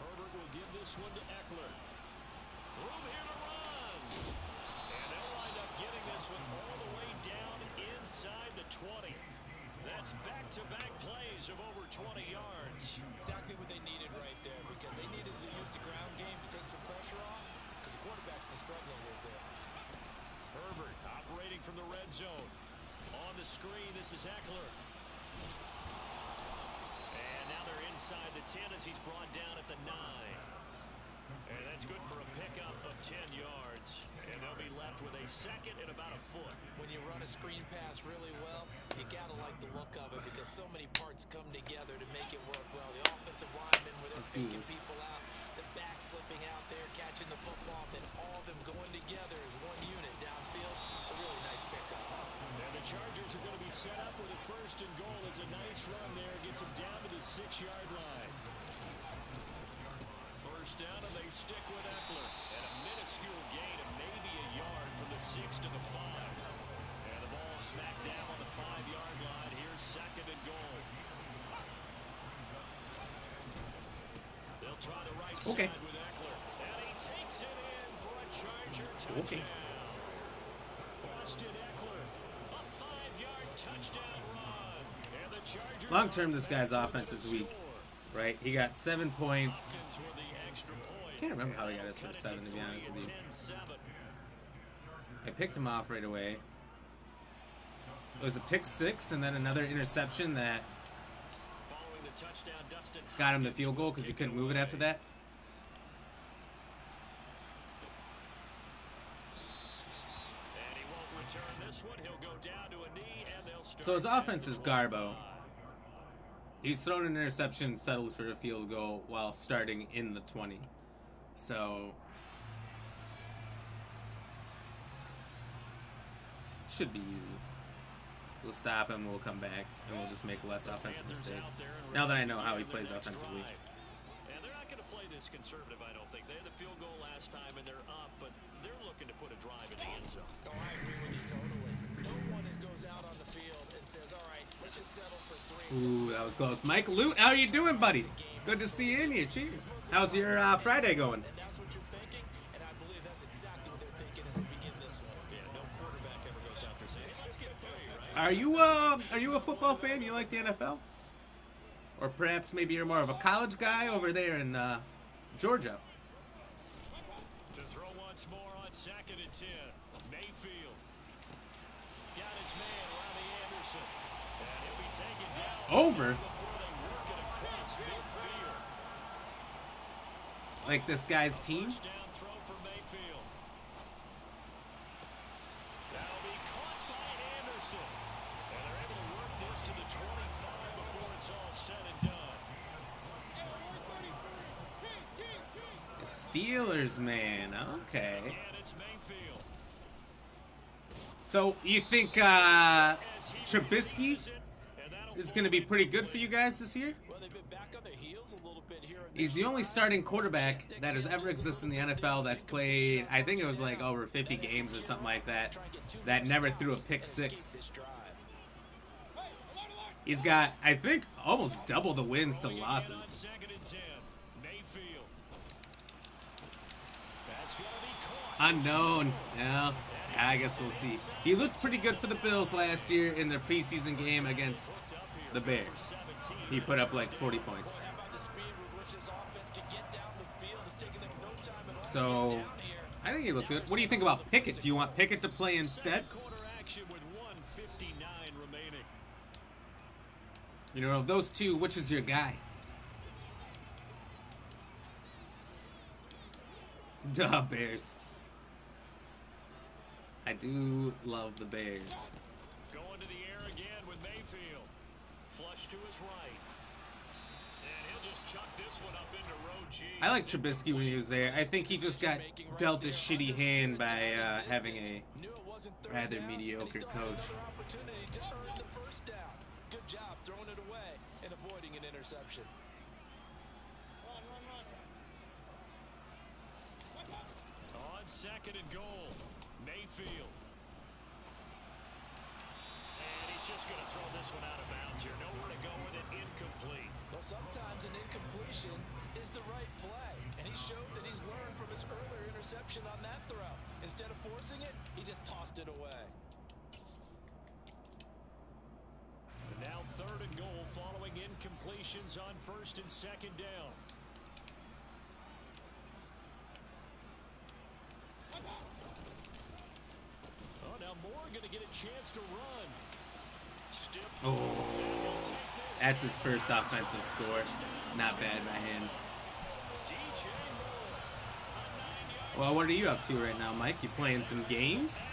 Herbert will give this one to Eckler. Room here to run. And they'll wind up getting this one all the way down inside the 20. That's back-to-back plays of over 20 yards. Exactly what they needed right there, because they needed to use the ground game to take some pressure off, because the quarterback's been struggling a little bit. Herbert operating from the red zone. On the screen, this is Eckler. And now they're inside the 10 as he's brought down at the 9. And that's good for a pickup of 10 yards. And they'll be left with a 2nd and about a foot. When you run a screen pass really well, you gotta like the look of it, because so many parts come together to make it work well. The offensive lineman, where they're faking people out, the back slipping out there, catching the football, then all of them going together as one unit downfield. A really nice pickup. And the Chargers are going to be set up with a 1st and goal. It's a nice run there. Gets them down to the 6-yard line. First down, and they stick with Eckler. And a minuscule gain of maybe a yard from the 6 to the 5. And the ball smacked down on the 5-yard line. Here's 2nd and goal. They'll try the right side with Eckler. And he takes it in for a Charger touchdown. Austin Eckler, a 5-yard touchdown run. And the Chargers Long term, this guy's offense is weak, right? He got 7 points. I can't remember how he got his first 7, to be honest with you. I picked him off right away. It was a pick 6 and then another interception that got him the field goal because he couldn't move it after that. So his offense is Garbo. He's thrown an interception and settled for a field goal while starting in the 20. So should be easy. We'll stop him, we'll come back, and we'll just make less offensive mistakes. Now that I know how he plays offensively. And they're not going to play this conservative, I don't think. They had the field goal last time and they're up, but they're looking to put a drive in the end zone. Oh, I agree with you totally. No one goes out on the field and says, all right, let's just settle for 3. Ooh, that was close. Mike Lute, how you doing, buddy? Good to see you in here. Cheers. How's your Friday going? And that's what you're thinking, and I believe that's exactly what they're thinking as they begin this one. Yeah, no quarterback ever goes out there saying, hey, let's get 3, right? Are you a football fan? You like the NFL? Or perhaps maybe you're more of a college guy over there in Georgia. To throw once more on 2nd and 10. Mayfield got his man, Robbie Anderson. And he'll be taken down Over? before they work it across midfield. Like this guy's team? Touchdown throw for Mayfield. That'll be caught by Anderson. And they're able to work this to the 25 before it's all said and done. Steelers, man. Okay. And it's Mayfield. So you think Trubisky is going to be pretty good for you guys this year? Well, they've been back on their heels a little bit here. He's the only starting quarterback that has ever existed in the NFL that's played, I think it was like over 50 games or something like that, that never threw a pick 6. He's got, I think, almost double the wins to losses. Unknown. Yeah, I guess we'll see. He looked pretty good for the Bills last year in their preseason game against the Bears. He put up like 40 points. So, I think he looks good. What do you think about Pickett? Do you want Pickett to play instead? You know, of those two, which is your guy? Duh, Bears. I do love the Bears. Going to the air again with Mayfield. Flush to his right. And he'll just chuck this one up into row G. I like Trubisky when he was there. I think he just got dealt a shitty hand by having a rather mediocre coach. Good job throwing it away and avoiding an interception. On second and goal, Mayfield. And he's just going to throw this one out of bounds here. Nowhere to go with it, incomplete. Well, sometimes an incompletion is the right play, and he showed that he's learned from his earlier interception on that throw. Instead of forcing it, he just tossed it away. And now third and goal following incompletions on first and second down. Oh, now Moore going to get a chance to run. Oh, that's his first offensive score. Not bad by him. Well, what are you up to right now, Mike? You playing some games?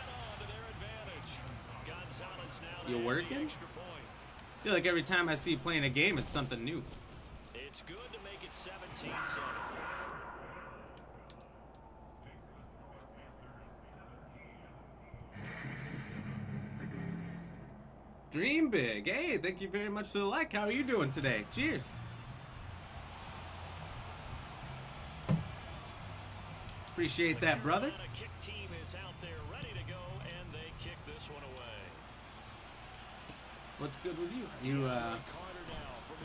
You working? I feel like every time I see you playing a game, it's something new. It's good to make it 17-7. Dream big. Hey, thank you very much for the like. How are you doing today? Cheers. Appreciate that, brother. The kick team is out there ready to go, and they kick this one away. What's good with you? Are you a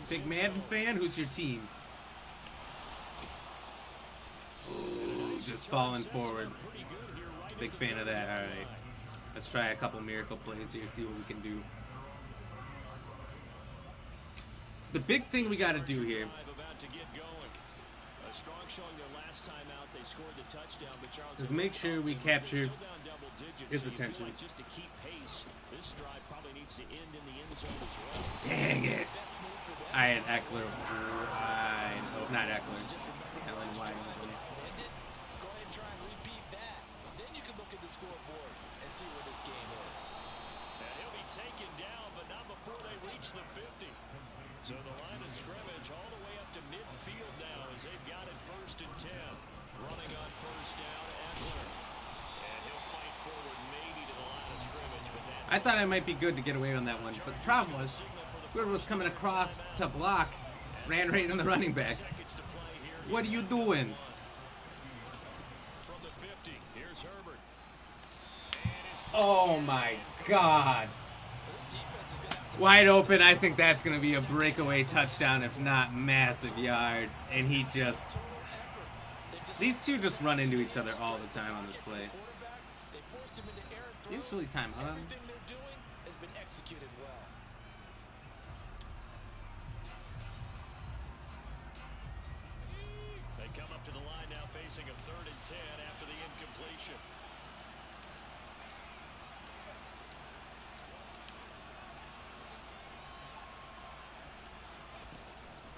big Madden fan? Who's your team? Ooh, just falling forward. Big fan of that. All right. Let's try a couple miracle plays here, see what we can do. The big thing we got to do here is make sure we capture his attention. Dang it! I had Eckler. Not Eckler. Allen White. Go ahead and try and repeat that. Then you can look at the scoreboard and see where this game is. And he'll be taken down, but not before they reach the 50. So the line of scrimmage all the way up to midfield now as they've got it first and 10. Running on first down, Eckler. And he'll fight forward maybe to the line of scrimmage, but that's... I thought I might be good to get away on that one, but the problem was, whoever was coming across to block ran right in the running back. What are you doing? From the 50, here's Herbert. Oh my God. Wide open. I think that's going to be a breakaway touchdown, if not massive yards. And he just... These two just run into each other all the time on this play. You just really time out on him. Everything they're doing has been executed well. They come up to the line now facing a 3rd and 10 after the incompletion.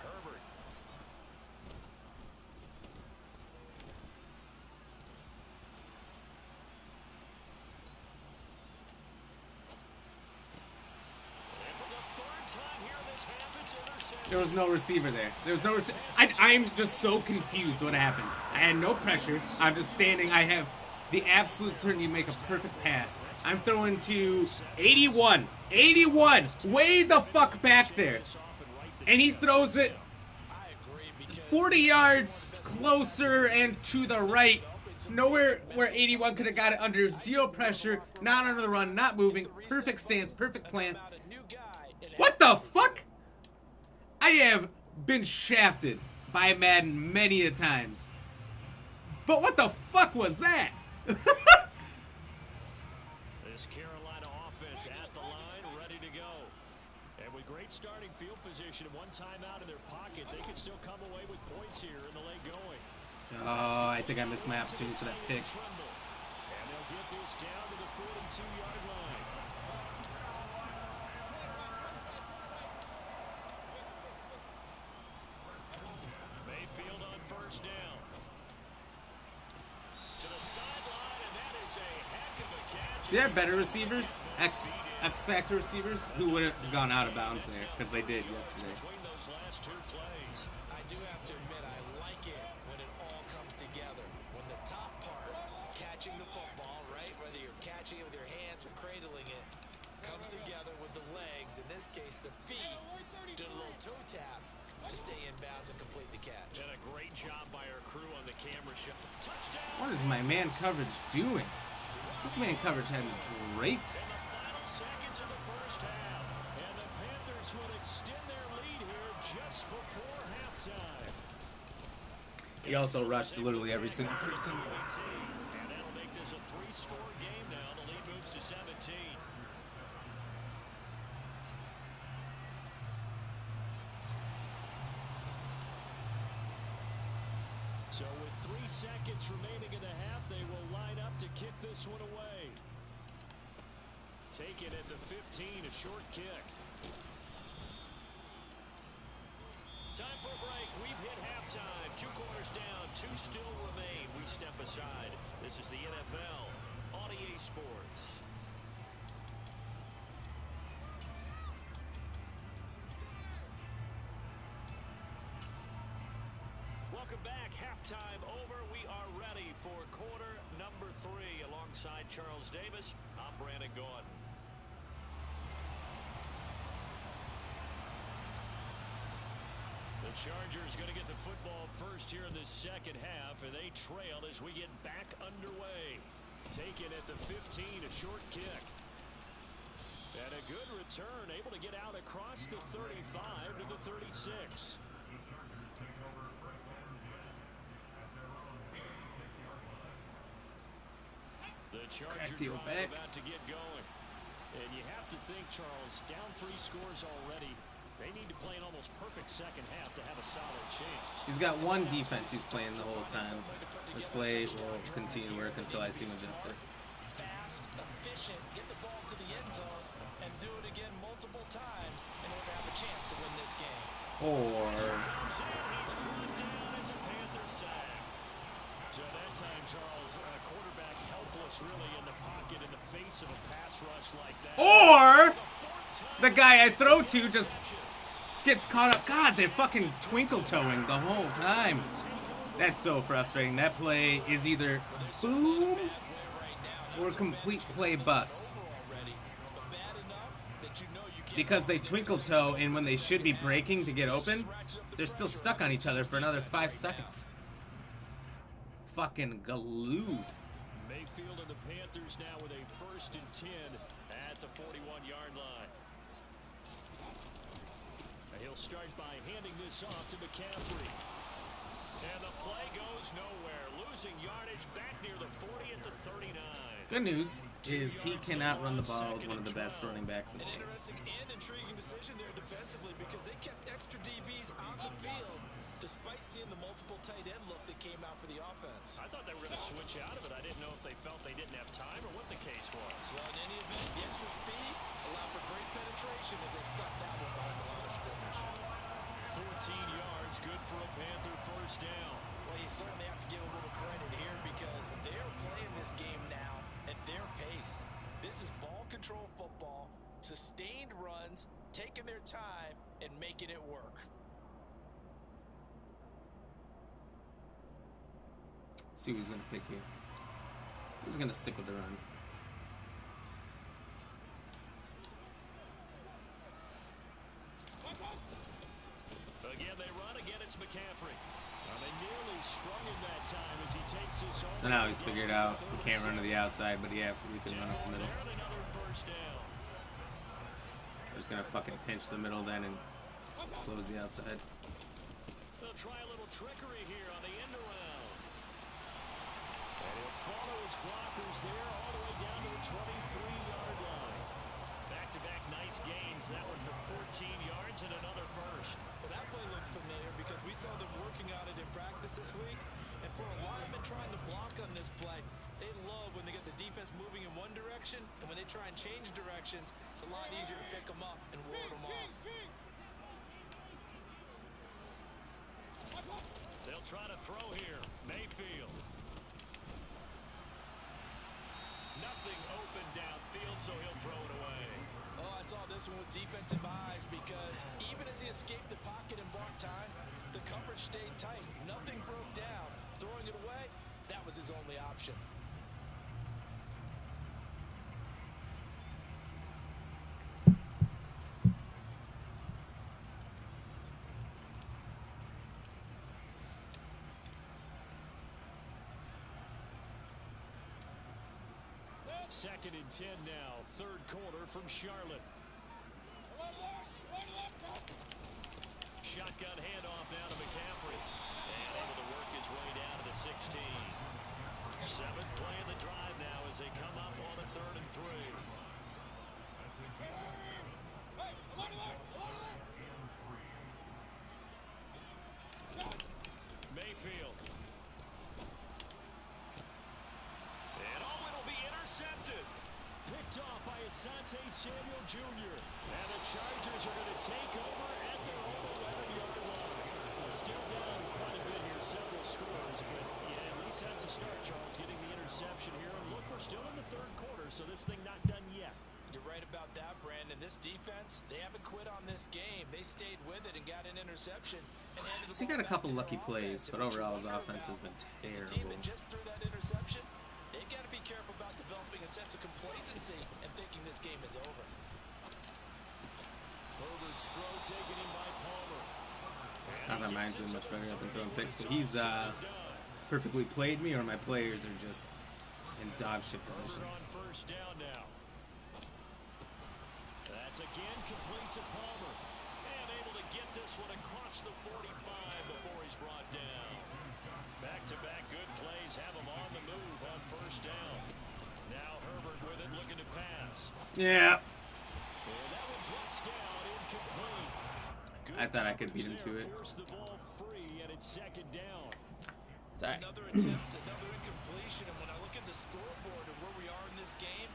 Herbert. And for the 3rd time here this half, it's intercepted. There was no receiver there. There was no receiver. I'm just so confused what happened. I had no pressure. I'm just standing. I have the absolute certainty to make a perfect pass. I'm throwing to 81. 81. Way the fuck back there. And he throws it 40 yards closer and to the right. Nowhere where 81 could have got it under. Zero pressure. Not under the run. Not moving. Perfect stance. Perfect plan. What the fuck? I have been shafted by Madden many a times. But what the fuck was that? This Carolina offense at the line, ready to go. And with great starting field position and one timeout in their pocket, they can still come away with points here in the late going. Oh, I think I missed my opportunity for that pick. And they'll get this down to the 42-yard line. Mayfield on first down. To the sideline, and that is a heck of a catch. See, they're better receivers, X Factor receivers, who would have gone out of bounds there, because they did yesterday. Between those last two plays. I do have to admit, I like it when it all comes together. When the top part, catching the football, right, whether you're catching it with your hands or cradling it, comes together with the legs, in this case the feet, doing a little toe tap to stay in bounds and complete the catch. And a great job by our crew on the camera shot. Touchdown! What is my man coverage doing? This man coverage had me draped. In the final seconds of the first half. And the Panthers would extend their lead here just before halftime. He also rushed literally every single person. And that'll make this a 3-score game now. The lead moves to 17. So with 3 seconds remaining in the half, they will line up to kick this one away. Taken at the 15, a short kick. Time for a break. We've hit halftime. 2 quarters down, 2 still remain. We step aside. This is the NFL on EA Sports. Welcome back. Halftime over. We are ready for quarter number 3. Alongside Charles Davis, I'm Brandon Gordon. The Chargers going to get the football first here in the second half, and they trail as we get back underway. Taken at the 15, a short kick. And a good return, able to get out across the 35 to the 36. The Chargers are about to get going. And you have to think, Charles, down 3 scores already. They need to play an almost perfect second half to have a solid chance. He's got one defense he's playing the whole time. This play will continue to work until I see him adjust it. Fast, efficient, get the ball to the end zone, and do it again multiple times in order to have a chance to win this game. Or Comes in, he's brought down. It's a Panther sack. So that time, Charles, quarterback helpless really in the pocket in the face of a pass rush like that. Or the guy I throw to just gets caught up. God, they're fucking twinkle toeing the whole time. That's so frustrating. That play is either boom or complete play bust. Because they twinkle toe, and when they should be breaking to get open, they're still stuck on each other for another 5 seconds. Fucking glued. Mayfield and the Panthers now with a 1st and 10 at the 41-yard line. He'll start by handing this off to McCaffrey. And the play goes nowhere. Losing yardage back near the 40 at the 39. Good news is he cannot run the ball with one of the best running backs in the An league. interesting and intriguing decision there defensively because they kept extra DBs on the field despite seeing the multiple tight end look that came out for the offense. I thought they were going to switch out of it. I didn't know if they felt they didn't have time or what the case was. Well, in any event, the extra speed allowed for great penetration as they stuffed that one behind the line of scrimmage. 14 yards, good for a Panther 1st down. Well, you certainly have to give a little credit here because they're playing this game now at their pace. This is ball control football, sustained runs, taking their time, and making it work. See who's gonna pick here. He's gonna stick with the run. Again, they run. Again, it's McCaffrey. They nearly sprung him that time as he takes his home. So now he's figured out he can't run to the outside, but he absolutely can run up the middle. There and another 1st down. I'm just gonna fucking pinch the middle then and close the outside. They'll try a little trickery here on the end around. there all the way down to the 23-yard line. Back-to-back nice gains. That one for 14 yards and another first. Well, that play looks familiar because we saw them working on it in practice this week. And for a lineman trying to block on this play, they love when they get the defense moving in one direction, and when they try and change directions, it's a lot easier to pick them up and ward them off. They'll try to throw here. Mayfield. Nothing open downfield, so he'll throw it away. Oh, I saw this one with defensive eyes because even as he escaped the pocket and bought time, the coverage stayed tight. Nothing broke down. Throwing it away, that was his only option. Second and 10 now. Third quarter from Charlotte. Shotgun handoff down to McCaffrey. And able to work his way down to the 16. Seventh play of the drive now as they come up on a 3rd and 3. Mayfield. And oh, it'll be intercepted. Picked off by Asante Samuel Jr. And the Chargers are going to take over at their own 11-yard line. Still down quite a bit here, several scores, but yeah, at least that's a start, Charles, getting the interception here. And look, we're still in the third quarter, so this thing not done yet. You're right about that, Brandon. This defense, they haven't quit on this game. They stayed with it and got an interception. And He's got a couple lucky plays, but overall his offense has been terrible. The team terrible. that just threw that interception, they've got to be careful about developing a sense of complacency and thinking this game is over. Herbert's throw taken in by Palmer. Not that mine's doing much better than throwing picks, but he's perfectly played me, or my players are just in dog shit positions. On first down now. That's again complete to Palmer. And able to get this one across the 45 before he's brought down. Back-to-back good plays have him on the move on first down. Now Herbert with it, looking to pass. Yeah. And that one drops down, incomplete. I thought I could beat him to it. Force the ball free, and it's second down. It's all right. Another attempt, another incompletion, and when I look at the scoreboard and where we are in this game,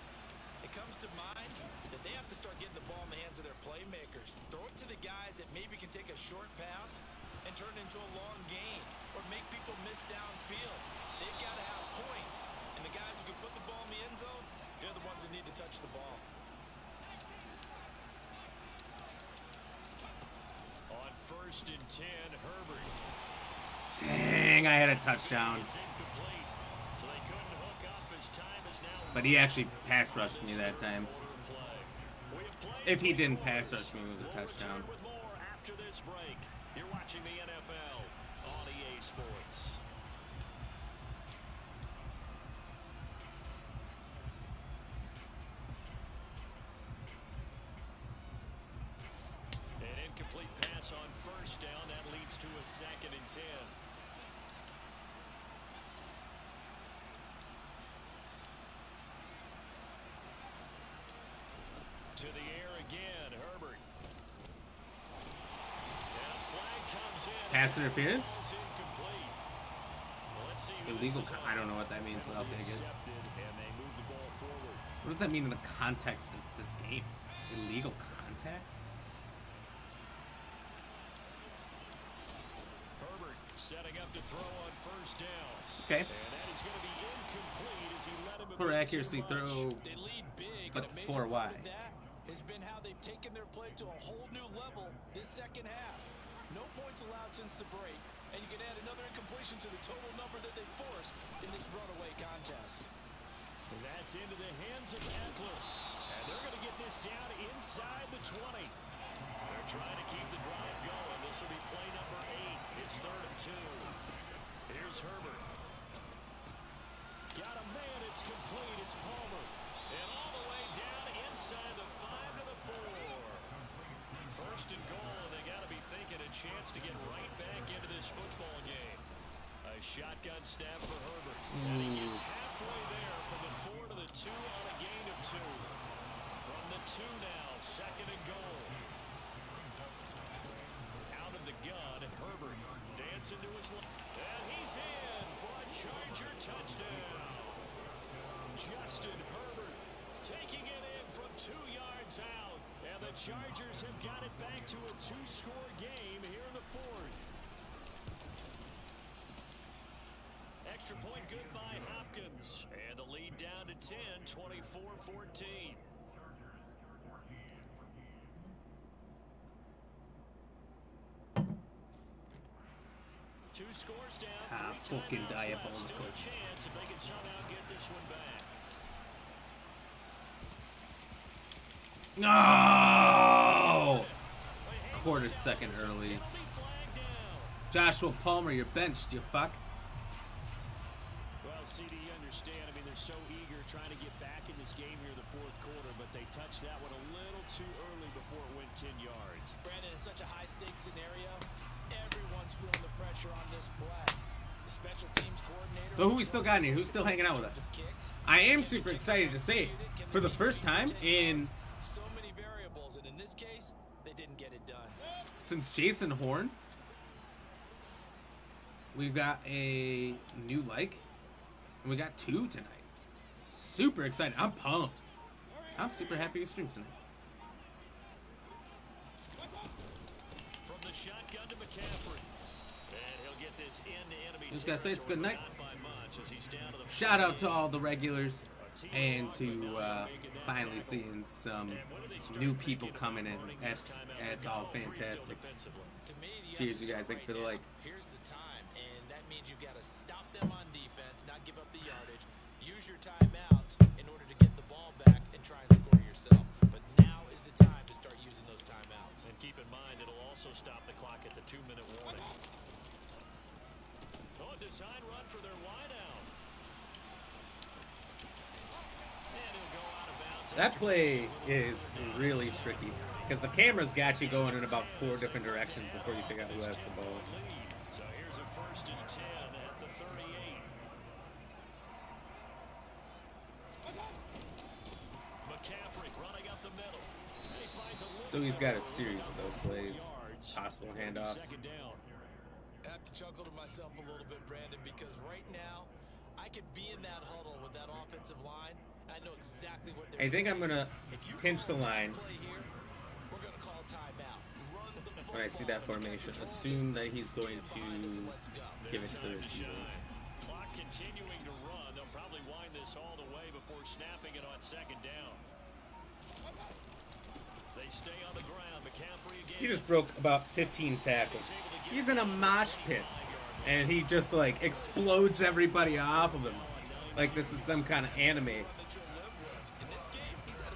it comes to mind that they have to start getting the ball in the hands of their playmakers. Throw it to the guys that maybe can take a short pass and turn it into a long gain or make people miss downfield. They've got to have points, and the guys who can put the ball in the end zone, they're the ones that need to touch the ball. On first and 10, Herbert. Dang, I had a touchdown. It's incomplete, so they couldn't hook up as time is now. But he actually pass rushed me that time. If he didn't pass rush me, it was a touchdown. With more after this break. You're watching the NFL on EA Sports. An incomplete pass on first down. That leads to a 2nd and 10. To the air again, Herbert. And a flag comes in. Pass interference? Incomplete. Well, let's see who Illegal. this is on. I don't know what that means, but I'll take it. Intercepted, and they move the ball forward. What does that mean in the context of this game? Illegal contact? Herbert setting up to throw on first down. Okay. And that is going to be incomplete as he let him a Poor bit accuracy too much. throw, They lead big, but and a major for why? part of that has been how they've taken their play to a whole new level this second half. No points allowed since the break, and you can add another incompletion to the total number that they forced in this runaway contest. And that's into the hands of Eckler. And they're going to get this down inside the 20. They're trying to keep the drive going. This will be play number 8. It's 3rd and 2. Here's Herbert. Got a man. It's complete. It's Palmer. And all the way down inside the 5 to the 4. First and goal, and they got to be thinking a chance to get right back into this football game. A shotgun snap for Herbert. And he gets halfway there from the 4 2 now, 2nd and goal. Out of the gun, Herbert dancing to his left. And he's in for a Charger touchdown. Justin Herbert taking it in from 2 yards out. And the Chargers have got it back to a 2-score game here in the 4th. Extra point good by Hopkins. And the lead down to 10, 24-14. Two scores down, fucking diabolical. Still a chance if they can somehow get this one back. No! Quarter second early. Joshua Palmer, you're benched, you fuck. Well, CD, you understand. I mean, they're so eager trying to get back in this game here in the 4th quarter, but they touched that one a little too early before it went 10 yards. Brandon, in such a high-stakes scenario, everyone's feeling the pressure on this play. The special teams coordinator. So who we still got in here? Who's still hanging out with us? I am super excited to say, for the first time in so many variables, and in this case, they didn't get it done. since Jason Horn, we've got a new like, and we got 2 tonight. Super excited. I'm pumped. I'm super happy to stream tonight. From the shotgun to McCaffrey. And he'll get this into enemy. Just gotta say it's a good night. Not by much as he's down to the Shout out to all the regulars, and to finally seeing some new people coming in. That's all fantastic. To me, the Cheers, you guys. Thank you for the like. Here's the time, and that means you've got to stop them on defense, not give up the yardage. Use your timeouts in order to get the ball back and try and score yourself. But now is the time to start using those timeouts. And keep in mind, it'll also stop the clock at the 2-minute warning. Oh, a design run for their wideout. And he'll go out of bounds. That play is really tricky because the camera's got you going in about 4 different directions before you figure out who has the ball. So here's a 1st and 10 at the 38. McCaffrey running up the middle. And he finds a So he's got a series of those plays, possible handoffs. Second down. I have to chuckle to myself a little bit, Brandon, because right now I could be in that huddle with that offensive line. I know exactly what they're I think I'm gonna If you pinch the call a line play here, we're gonna call timeout. Run the when I see that formation. Assume that he's going to Let's go. give it to the receiver. Clock continuing to run. They'll probably wind this all the way before snapping it on 2nd down. They stay on the ground. McCaffrey again. He just broke about 15 tackles. He's in a mosh pit, and he just like explodes everybody off of him, like this is some kind of anime.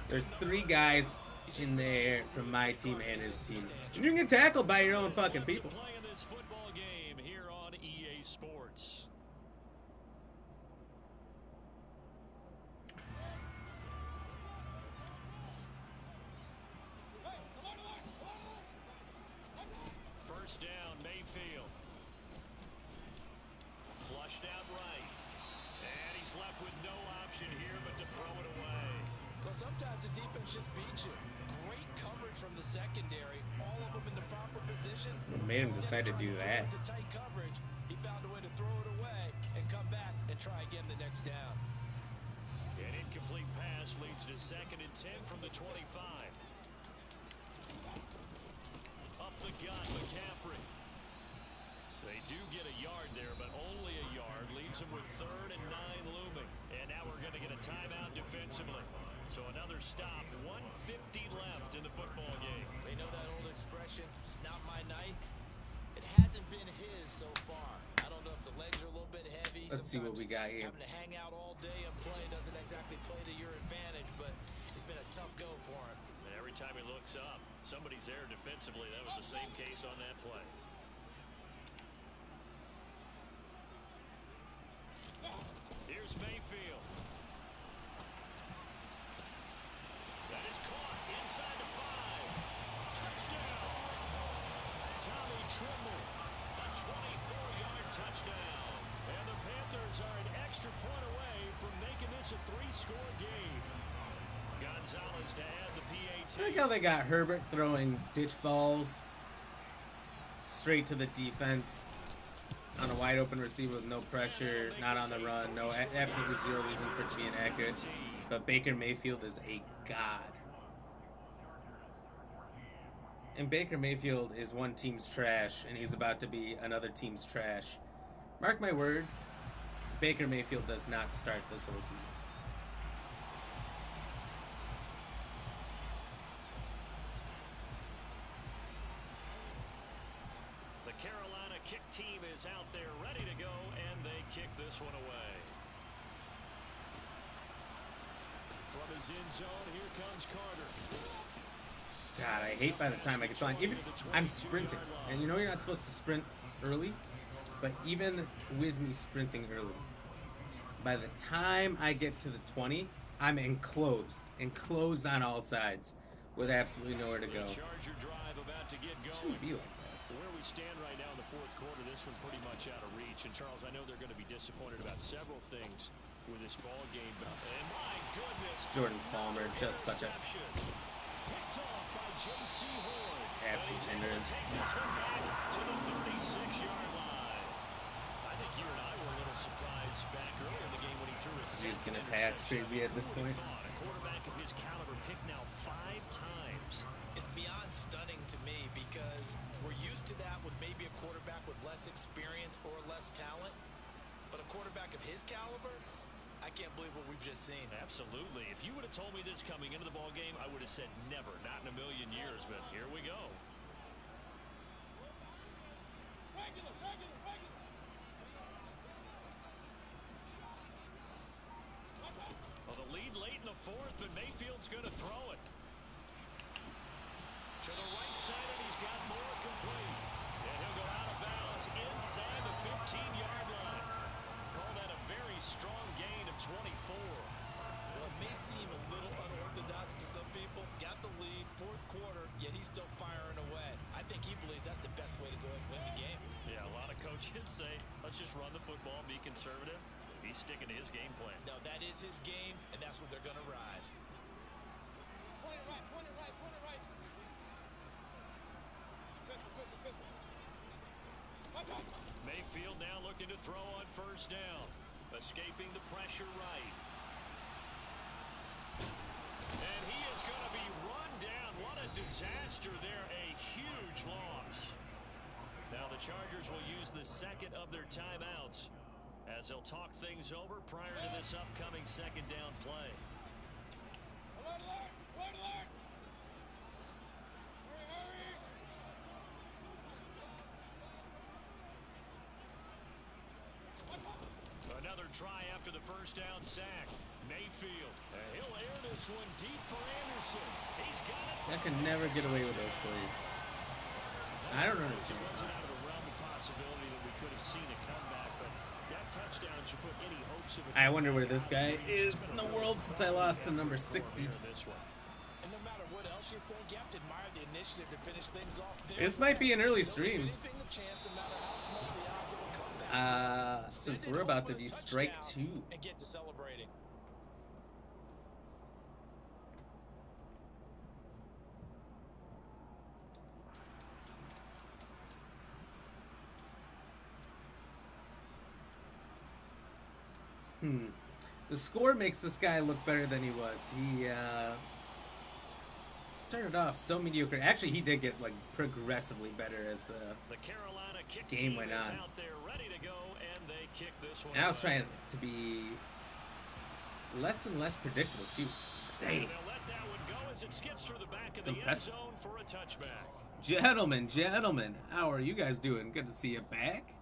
There's 3 guys in there from my team and his team. And you can get tackled by your own fucking people. Playing this football game here on EA Sports. First down, Mayfield. Flushed out right. And he's left with no option here but to throw it away. Well, sometimes the defense just beats you. Great coverage from the secondary. All of them in the proper position. What made him decide to do that? To tight coverage, he found a way to throw it away and come back and try again the next down. An incomplete pass leads to 2nd and 10 from the 25. Up the gut, McCaffrey. They do get a yard there, but only a yard. Leaves them with 3rd and 9 looming. And now we're going to get a timeout defensively. So another stop. 1:50 left in the football game. We know that old expression, it's not my night. It hasn't been his so far. I don't know if the legs are a little bit heavy. Let's see what we got here. Having to hang out all day and play doesn't exactly play to your advantage, but it's been a tough go for him. And every time he looks up, somebody's there defensively. That was the same case on that play. Here's Mayfield. That is caught inside the 5. Touchdown. Tommy Trimble. A 24-yard touchdown. And the Panthers are an extra point away from making this a 3-score game. Gonzalez to add the PAT. I like how they got Herbert throwing ditch balls straight to the defense on a wide open receiver with no pressure, not on the run, no absolutely zero reason for it to be inaccurate. But Baker Mayfield is a god. And Baker Mayfield is one team's trash, and he's about to be another team's trash. Mark my words, Baker Mayfield does not start this whole season. The Carolina kick team is out there ready to go, and they kick this one away. From his end zone, here comes Carter. God, I hate by the time I get to line. Even I'm sprinting, and you know you're not supposed to sprint early, but even with me sprinting early, by the time I get to the 20, I'm enclosed on all sides, with absolutely nowhere to go. Charger drive about to get going. Shouldn't be like that. Where we stand right now in the fourth quarter, this one pretty much out of reach. And Charles, I know they're going to be disappointed about several things with this ball game, but and my goodness, Jordan Palmer, just such a picked off by J.C. Horn. absolute hindrance. Take this one back to the 36-yard line. I think you and I were a little surprised back earlier in the game when he threw a He's second gonna pass interception. crazy at this Who would've point. thought? A quarterback of his caliber picked now 5 times. It's beyond stunning to me because we're used to that with maybe a quarterback with less experience or less talent. But a quarterback of his caliber, I can't believe what we've just seen. Absolutely. If you would have told me this coming into the ball game, I would have said never, not in a million years. But here we go. Well, the lead late in the fourth, but Mayfield's going to throw it. To the right side, and he's got more complete. And he'll go out of bounds inside the 15-yard line. Call that a very strong gain of 24. Well, it may seem a little unorthodox to some people. Got the lead, fourth quarter, yet he's still firing away. I think he believes that's the best way to go and win the game. Yeah, a lot of coaches say, let's just run the football, be conservative. He's sticking to his game plan. No, that is his game, and that's what they're going to ride. Mayfield now looking to throw on first down. Escaping the pressure right. And he is going to be run down. What a disaster there. A huge loss. Now the Chargers will use the second of their timeouts as they'll talk things over prior to this upcoming second down play. Another try after the first down sack. Mayfield. He'll air this one deep for Anderson. He's got it. That can never get away with those plays. I don't understand. It wasn't out of the realm of possibility that we could have seen a comeback, but that touchdown should put any hopes of it. I wonder where this guy is in the world since I lost to number 60. And no matter what else you think, you have to admire the initiative to finish things off. This might be an early stream. Anything a chance, no matter how small the odds of a comeback. Since we're about to be strike 2. And get to celebrating. The score makes this guy look better than he was. He started off so mediocre. Actually, he did get like progressively better as the Carolina kick game team went is on. out there ready to go, and they kick this one And I was away. trying to be less and less predictable too. Dang. They'll let that one go as it skips through the back of the end Impressive. zone for a touchback. Gentlemen, how are you guys doing? Good to see you back.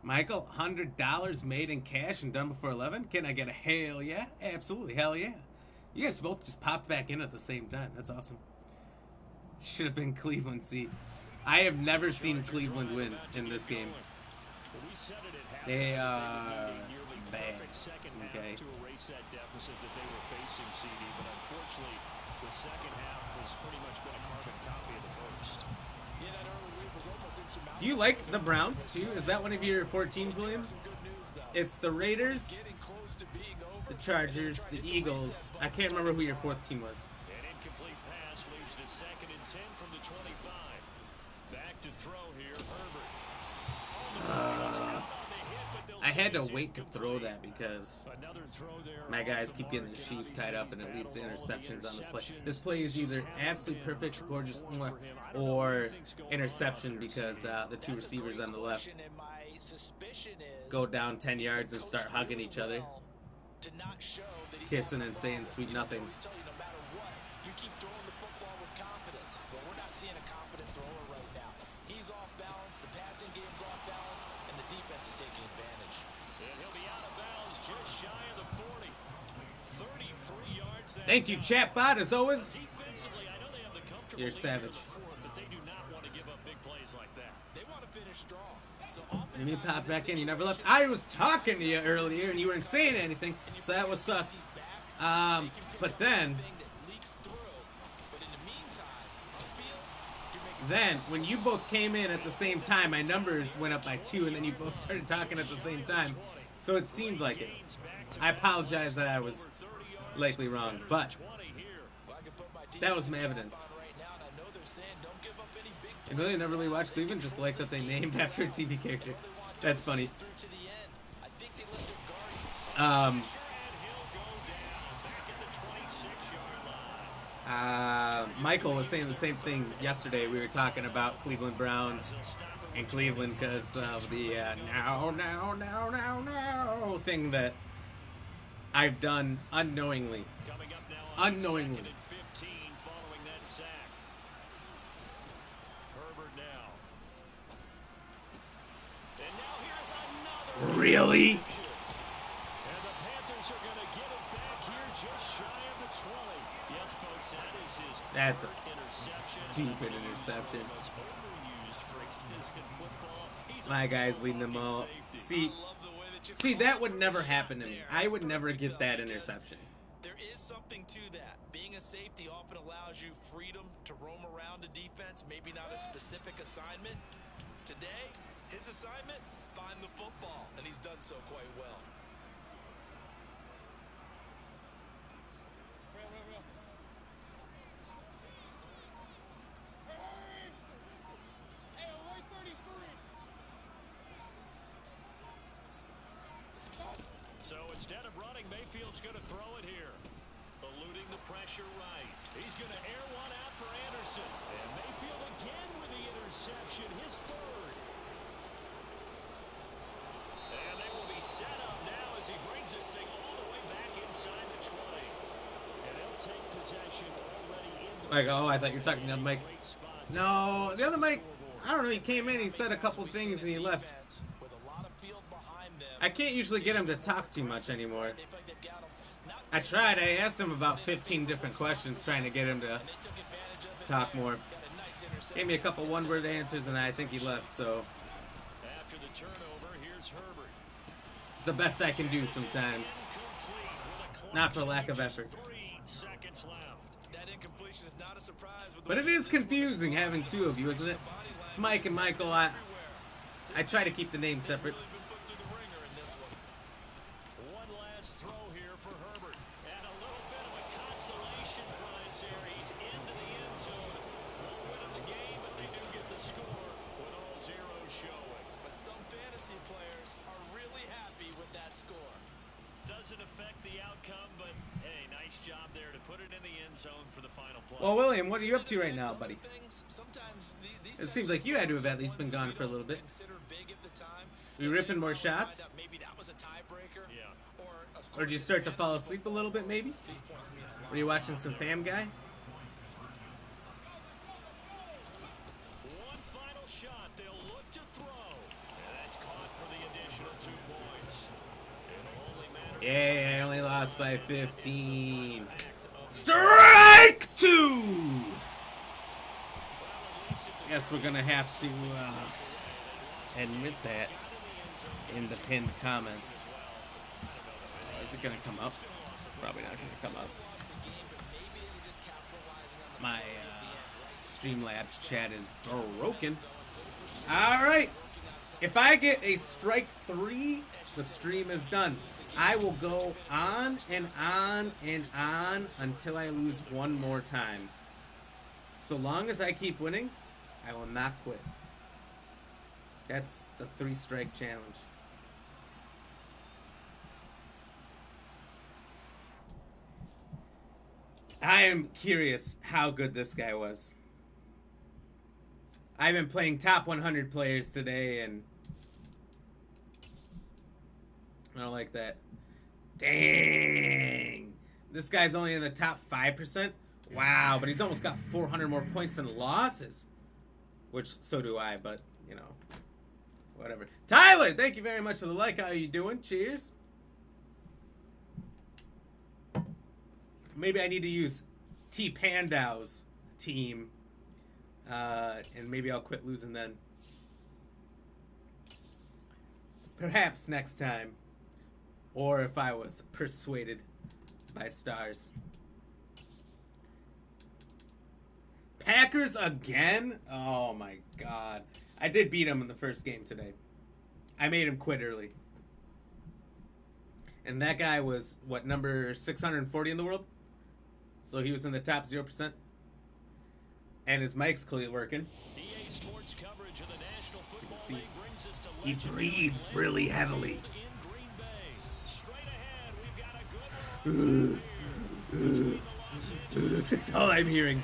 Michael, $100 made in cash and done before 11? Can I get a hell yeah? Absolutely, hell yeah. You guys both just popped back in at the same time. That's awesome. Should have been Cleveland seed. I have never seen Cleveland win in this game. They are bad. Okay. To erase that deficit that they were facing, CD, but unfortunately, the second half has pretty much been a carbon copy of the first. Yeah, that early lead was almost insurmountable. Do you like the Browns too? Is that one of your 4 teams, William? Some good news, though. It's the Raiders, Getting close to being over. the Chargers, the Eagles. I can't remember who your fourth team was. An incomplete pass leads to 2nd and 10 from the 25. Back to throw here, Herbert. I had to wait to throw that because Another throw there my guys off keep the getting mark, their and shoes obviously tied up and the it leads to battle of all interceptions on this play. interceptions. This play is either absolute perfect gorgeous or interception because the two receivers on the left go down 10 yards and start hugging each other, kissing and saying sweet nothings. You keep throwing the football with confidence, but we're not seeing a confident thrower right now. He's off balance, the passing game's off balance, and the defense is taking advantage. And he'll be out of bounds just shy of the 40. 33 yards. Thank you, chatbot, as always. Defensively, I know they have the comfortable You're lead savage. on the board, but they do not want to give up big plays like that. They want to finish strong. So Let me pop back in. You never left. I was talking to you earlier and you weren't saying anything, so that was sus. But then when you both came in at the same time, my numbers went up by 2, and then you both started talking at the same time. So it seemed like it. I apologize that I was likely wrong, but that was my evidence. I really never really watched Cleveland, just like that they named after a TV character. That's funny. Michael was saying the same thing yesterday. We were talking about Cleveland Browns and Cleveland because of the now thing that I've done unknowingly. Unknowingly. Really? And the Panthers are going to get it back here just shy of the 20. Yes, folks, that is his That's a interception. stupid interception. Most overused phrases in football. He's My guy's leading them all. See, that would never happen to me. I would never get that interception. There is something to that. Being a safety often allows you freedom to roam around the defense, maybe not a specific assignment. Today, his assignment, find the football, and he's done so quite well. So instead of running, Mayfield's going to throw it here. Eluding the pressure right. He's going to air one out for Anderson. And Mayfield again with the interception, his third. And they will be set up now as he brings this thing all the way back inside the 20. And they'll take possession already in the Like, oh, I thought you were talking to the other Mike. No, the other Mike, I don't know, he came in, he said a couple things, and he left. I can't usually get him to talk too much anymore. I tried. I asked him about 15 different questions trying to get him to talk more. Gave me a couple one-word answers, and I think he left, so After the turnover, here's Herbert. it's the best I can do sometimes. Not for lack of effort. 3 seconds left. That incompletion is not a surprise. But it is confusing having two of you, isn't it? It's Mike and Michael. I try to keep the names separate. One last throw here for Herbert. And a little bit of a consolation prize here. He's into the end zone. Won't win him the game, but they do get the score with all zeros showing. But some fantasy players are really happy with that score. Doesn't affect the outcome, but hey, nice job there to put it in the end zone for the final play. Well, William, what are you up to right now, buddy? It seems like you had to have at least been gone for a little bit. We ripping more shots? Yeah. Or did you start to fall asleep a little bit, maybe? Were you watching some Fam Guy? One final shot. They'll look to throw. And that's caught for the additional 2 points. It'll only matter. Yeah, I only lost by 15. Strike 2! Guess we're gonna have to admit that in the pinned comments. Is it gonna come up? It's probably not gonna come up. My Streamlabs chat is broken. All right. If I get a strike 3 The stream is done. I will go on and on and on until I lose one more time. So long as I keep winning, I will not quit. That's the 3-strike challenge. I am curious how good this guy was. I've been playing top 100 players today, and I don't like that. Dang. This guy's only in the top 5%? Wow, but he's almost got 400 more points than losses. Which, so do I, but, you know, whatever. Tyler, thank you very much for the like. How are you doing? Cheers. Maybe I need to use T Pandow's team, and maybe I'll quit losing then. Perhaps next time, or if I was persuaded by stars. Packers again? Oh my God! I did beat him in the first game today. I made him quit early, and that guy was what, number 640 in the world? So he was in the top 0%. And his mic's clearly working. So you can see, he breathes really heavily. That's all I'm hearing.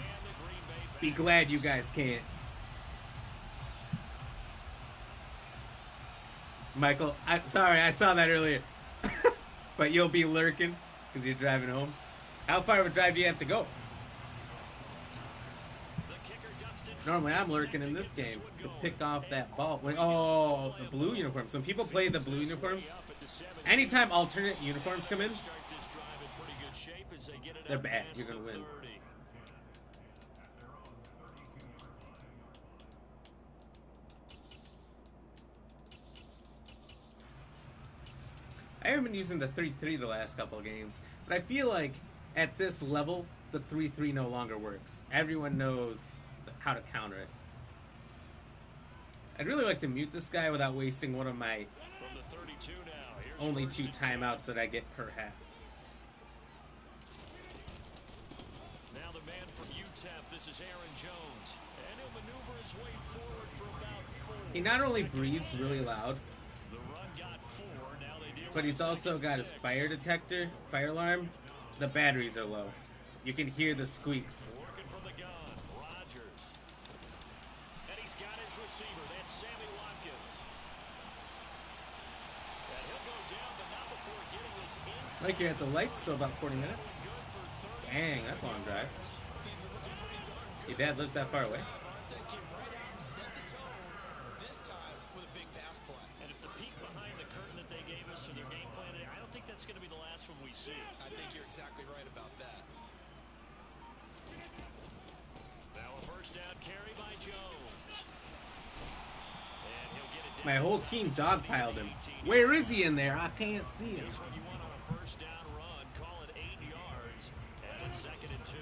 Be glad you guys can't. Michael, sorry, I saw that earlier. But you'll be lurking because you're driving home. How far of a drive do you have to go? Normally I'm lurking in this game to pick off that ball. Oh, the blue uniforms. When people play the blue uniforms, anytime alternate uniforms come in, they're bad. You're going to win. I haven't been using the 3-3 the last couple of games, but I feel like at this level, the 3-3 no longer works. Everyone knows how to counter it. I'd really like to mute this guy without wasting one of my only 2 timeouts that I get per half. Now the man from UTEP, this is Aaron Jones, and he'll maneuver his way forward for about 4. He not only breathes really loud, The run got 4. Now they deal but he's with also got his 6. fire detector, fire alarm. The batteries are low. You can hear the squeaks. Working from the gun, Rodgers. And he's got his receiver, that's Sammy Watkins. And he'll go down, but not before getting this inside. Like you're at the lights, so about 40 minutes. Good for 30 Dang, that's a long drive. Things are looking pretty darn good. Your dad lives that far away? They came right out and set the tone, this time with a big pass play. And if the peek behind the curtain that they gave us or their game plan, I don't think that's going to be the last one we see. I think you're exactly right about that. Now a first down carry by Jones. And he'll get it down. My whole team dogpiled him. Where is he in there? I can't see him. Just what you want on a first down run. Call it 8 yards. And it's 2nd and 2.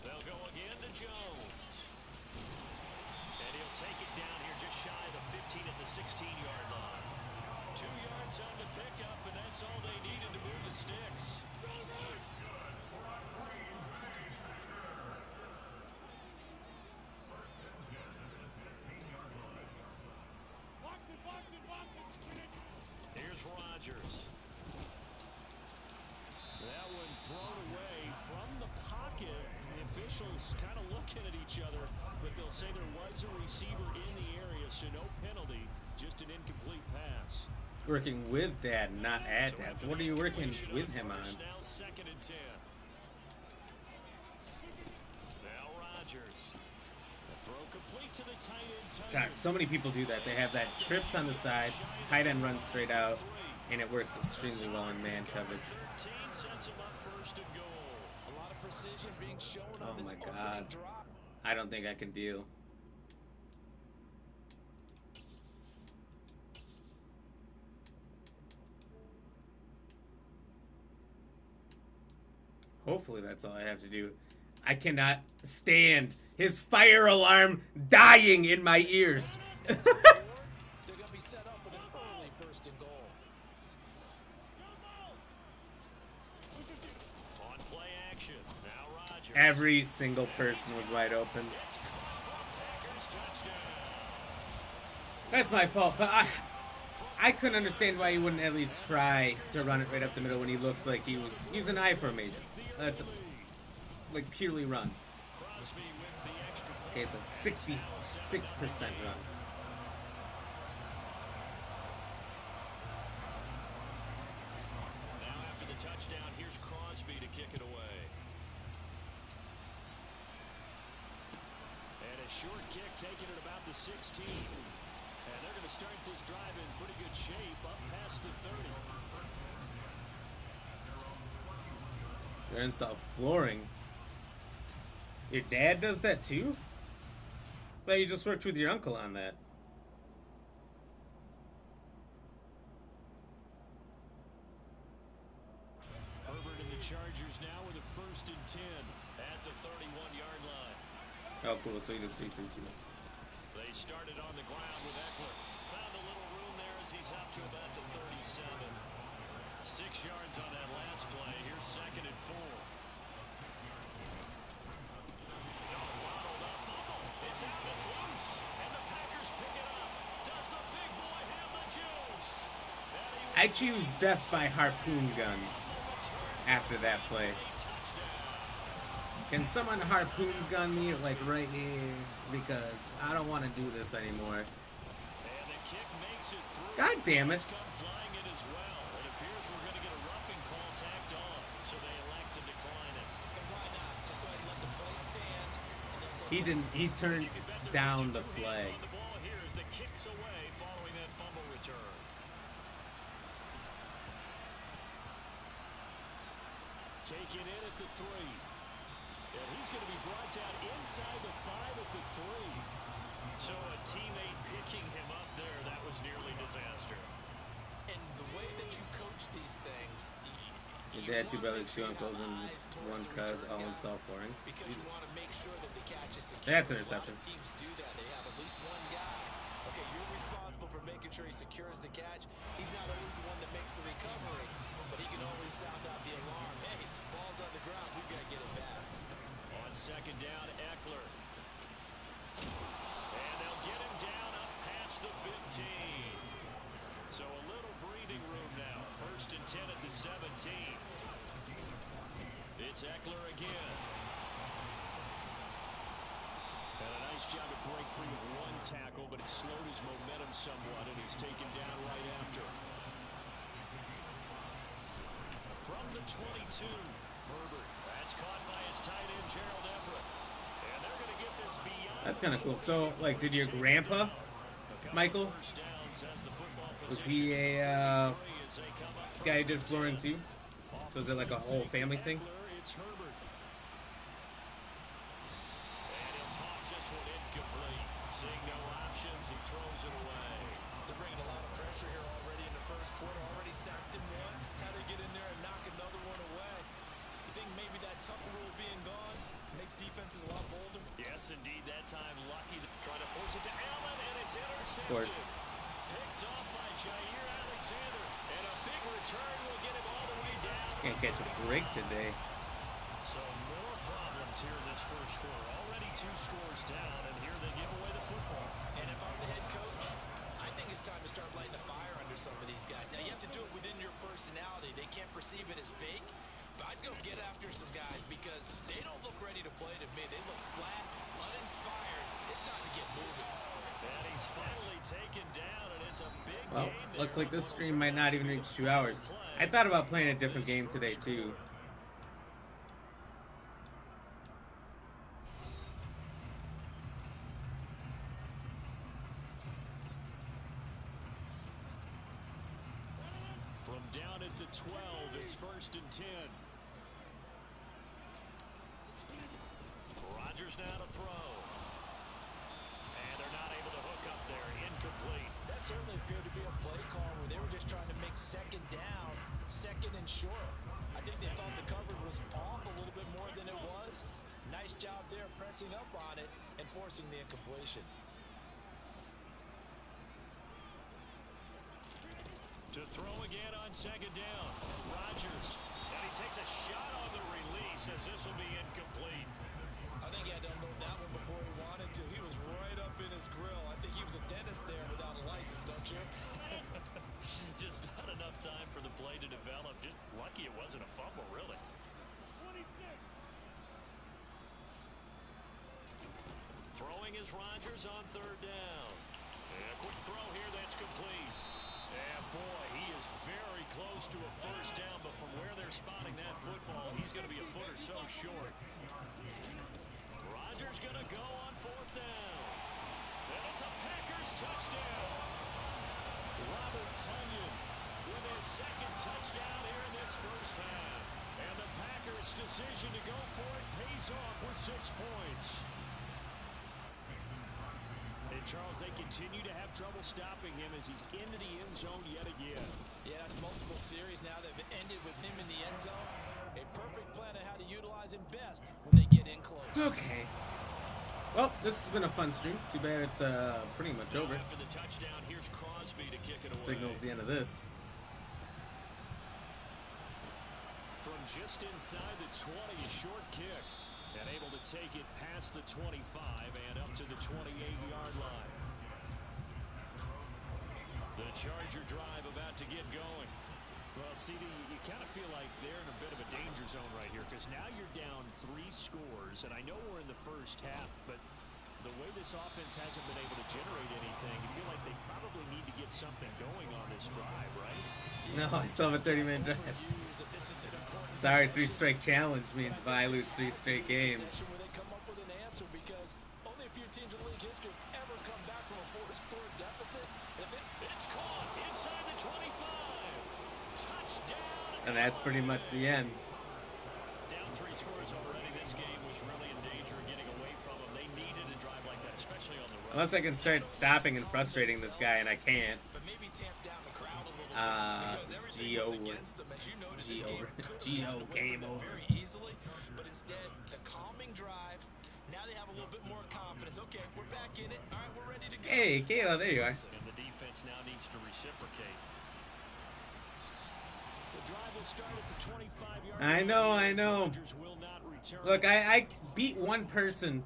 They'll go again to Jones. And he'll take it down here just shy of the 15 at the 16-yard line. 2 yards on the pickup, and that's all they needed to move the sticks. Here's Rodgers. That one thrown away from the pocket. The officials kind of looking at each other, but they'll say there was a receiver in the area, so no penalty, just an incomplete pass. Working with Dad, not at Dad. So what are you working with him on? Now 2nd and 10. Now Rodgers. The throw complete to the tight end. God, so many people do that. They have that trips on the side, tight end runs straight out, and it works extremely well in man coverage. 13 sets him up 1st and goal. A lot of precision being shown Oh on this my opening God. drop. I don't think I can deal. Hopefully that's all I have to do. I cannot stand his fire alarm dying in my ears. They're going to be set up with an early first and goal. On play action. Now Rodgers. Every single person was wide open. It's caught for Packers touchdown. That's my fault, but I couldn't understand why he wouldn't at least try to run it right up the middle when he looked like he was an eye formation. That's like purely run. Crosby with the extra point. Okay, it's a 66% run. Now after the touchdown, here's Crosby to kick it away. And a short kick taken at about the 16. And they're going to start this drive in pretty good shape up past the 30. They're install flooring. Your dad does that too? But you just worked with your uncle on that. Herbert and the Chargers now with a 1st and 10 at the 31-yard line. Oh, cool. So you just 3-3-2. They started on the ground with Eckler. Found a little room there as he's up to about the 37. 6 yards on that last play. Here's 2nd and 4. It's out, it's loose, and the Packers pick it up. Does the big boy have the juice? I choose death by harpoon gun after that play. Can someone harpoon gun me like right here? Because I don't want to do this anymore. And the kick makes it through. God damn it. Come flying in as well. It appears we're going to get a roughing call tacked on, so they elect to decline it. And why not? Just go ahead and let the play stand. And they'll take He didn't. He turned You can bet they're down gonna the get 2 hands flag. on the ball here as the kick's away following that fumble return. Taken in at the 3. And he's going to be brought down inside the 5 at the 3. So a teammate picking him up there, that was nearly disaster. And the way that you coach these things, Your dad, 2 brothers, 2 uncles, and 1 cuz all install flooring. because you Jesus. want to make sure that the catch is secure. That's A an lot interception. of teams do that. They have at least one guy. Okay, you're responsible for making sure he secures the catch. He's not always the one that makes the recovery, but he can always sound out the alarm. Hey, ball's on the ground. We've got to get it back. On 2nd down, Eckler. And they'll get him down up past the 15. So a little breathing room now. 1st and 10 at the 17. It's Eckler again. And a nice job to break free of 1 tackle, but it slowed his momentum somewhat, and he's taken down right after. From the 22, Herbert. That's caught by his tight end, Gerald Everett. And they're going to get this beyond. That's kind of cool. So, like, did your grandpa, Michael, was he a guy who did flooring too? So is it like a whole family thing? It's Herbert. And he'll toss this one incomplete. Seeing no options, he throws it away. They're bringing a lot of pressure here already in the first quarter. Already sacked him once. How to get in there and knock another one away. You think maybe that Tucker rule being gone makes defenses a lot bolder? Yes, indeed. That time, lucky to try to force it to Allen, and it's intercepted. Of course. Picked off by Jair Alexander, and a big return will get him all the way down. Can't catch a break today. So more problems here in this first quarter. Already 2 scores down, and here they give away the football. And if I'm the head coach, I think it's time to start lighting a fire under some of these guys. Now, you have to do it within your personality. They can't perceive it as fake. But I'd go get after some guys because they don't look ready to play to me. They look flat, uninspired. It's time to get moving. And he's finally taken down, and it's a big Well, game. looks like this stream might not even reach 2 hours. I thought about playing a different game today too. From down at the 12, it's 1st and 10. Rodgers now to throw. And they're not able to hook up there. Incomplete. That certainly appeared to be a play call where they were just trying to make 2nd down, 2nd and short. I think they thought the coverage was off a little bit more than it was. Nice job there pressing up on it and forcing the incompletion. To throw again on second down. Rodgers. And he takes a shot on the release as this will be incomplete. I think he had to unload that one before he wanted to. He was right up in his grill. I think he was a dentist there without a license, don't you? Just not enough time for the play to develop. Just lucky it wasn't a fumble, really. 26. Throwing is Rodgers on third down. And a quick throw here that's complete. And boy, he is very close to a first down, but from where they're spotting that football, he's going to be a foot or so short. Rodgers going to go on fourth down. And it's a Packers touchdown. Robert Tonyan with his second touchdown here in this first half. And the Packers' decision to go for it pays off with 6 points. And Charles, they continue to have trouble stopping him as he's into the end zone yet again. Yeah, that's multiple series now that have ended with him in the end zone. A perfect plan on how to utilize him best when they get in close. Okay. Well, this has been a fun stream. Too bad it's pretty much over. After the touchdown, here's Crosby to kick it away. Signals the end of this. From just inside the 20, a short kick. And able to take it past the 25 and up to the 28-yard line. The Charger drive about to get going. Well, CD, you kind of feel like they're in a bit of a danger zone right here because now you're down 3 scores, and I know we're in the first half, but the way this offense hasn't been able to generate anything, you feel like they probably need to get something going on this drive, right? No, I still have a 30-minute drive. Sorry, 3-strike challenge means if I lose 3 straight games. Where they come up with an answer because only a few teams in league history have ever come back from a 4-score deficit. It's caught inside the 25. Touchdown. And that's pretty much the end. Down 3 scores already. This game was really in danger of getting away from them. They needed a drive like that, especially on the road. Unless I can start stopping and frustrating this guy, and I can't. But maybe tamp down the crowd a little bit It's because G.O. everything was against them. As you noted, this G.O. game could have G.O. gotten away game from them over. very easily, but instead the calming drive. Now they have a little bit more confidence. Okay, we're back in it. All right, we're ready to go. Hey, Kayla, there you are. And the defense now needs to reciprocate. The drive will start at the 25-yard line. I know. Rodgers will not return. Look, I beat one person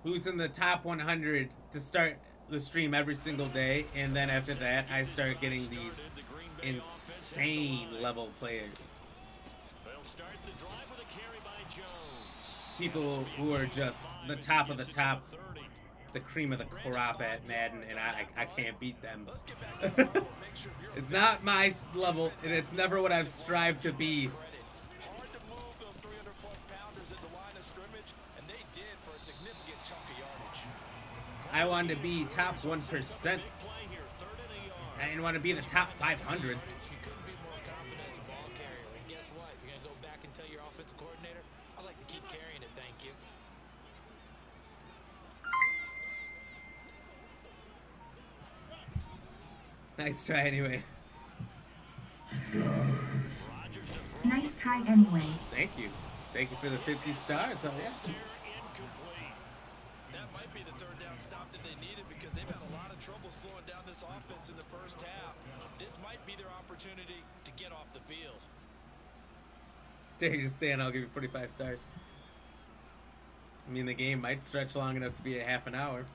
who's in the top 100 to start the stream every single day, and then after that, I start getting these insane level players. They'll start the drive with a carry by Jones. People who are just the top of the top, the cream of the crop at Madden, and I can't beat them. It's not my level, and it's never what I've strived to be. Hard to move those 300-plus pounders at the line of scrimmage, and they did for a significant chunk of yardage. I wanted to be top 1%. I didn't want to be in the top 500. You couldn't be more confident as a ball carrier. And guess what? You're going to go back and tell your offensive coordinator, I'd like to keep carrying it, thank you. Nice try anyway. Nice try anyway. Thank you. Thank you for the 50 stars. Oh, yeah. That might be the third down stop that they needed because they've had a lot of trouble slowing down this offense in the first half. This might be their opportunity to get off the field. Dare you to stand, I'll give you 45 stars. I mean, the game might stretch long enough to be a half an hour.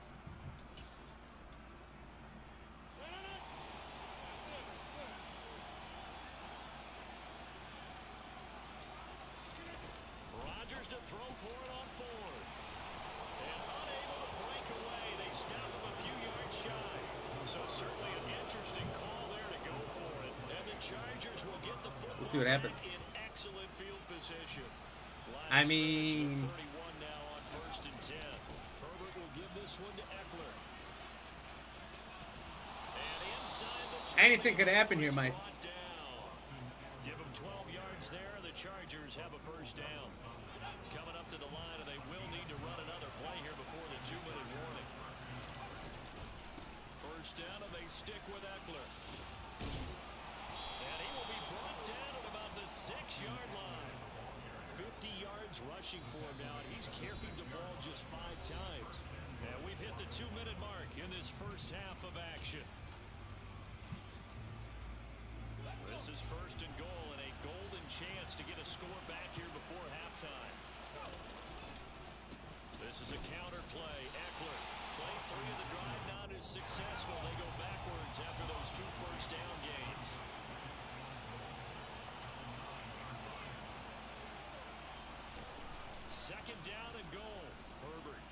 Rodgers to throw for it on fourth. And unable to break away. They stop him a few yards shy. So certainly an interesting call there to go for it. And the Chargers will get the football. We'll see what happens. In excellent field position. I mean, 31 now on 1st and 10. Herbert will give this one to Eckler. And inside the anything could happen here, Mike. Give them 12 yards there. The Chargers have a first down. Coming up to the line, and they will need to run another play here before the 2-minute warning. First down, and they stick with Eckler. And he will be brought down at about the 6-yard line. 50 yards rushing for him now, and he's carried the ball just 5 times. And we've hit the 2-minute mark in this first half of action. This is first and goal, and a golden chance to get a score back here before halftime. This is a counter play. Eckler, play 3 of the drive, not as successful. They go backwards after those 2 first down gains. Second down and goal. Herbert.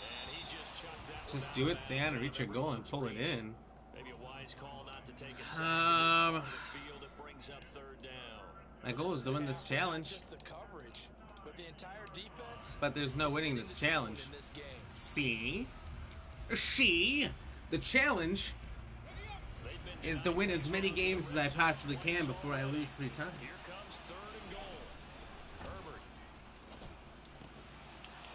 And he just chucked that. Just do it, stay on and reach your goal and pull it in. Maybe a wise call not to take a second field. It brings up third down. My goal is to win this challenge. Just the coverage, but the entire defense. But there's no winning this challenge. See? The challenge is to win as many games as I possibly can before I lose 3 times. Here comes third and goal. Herbert.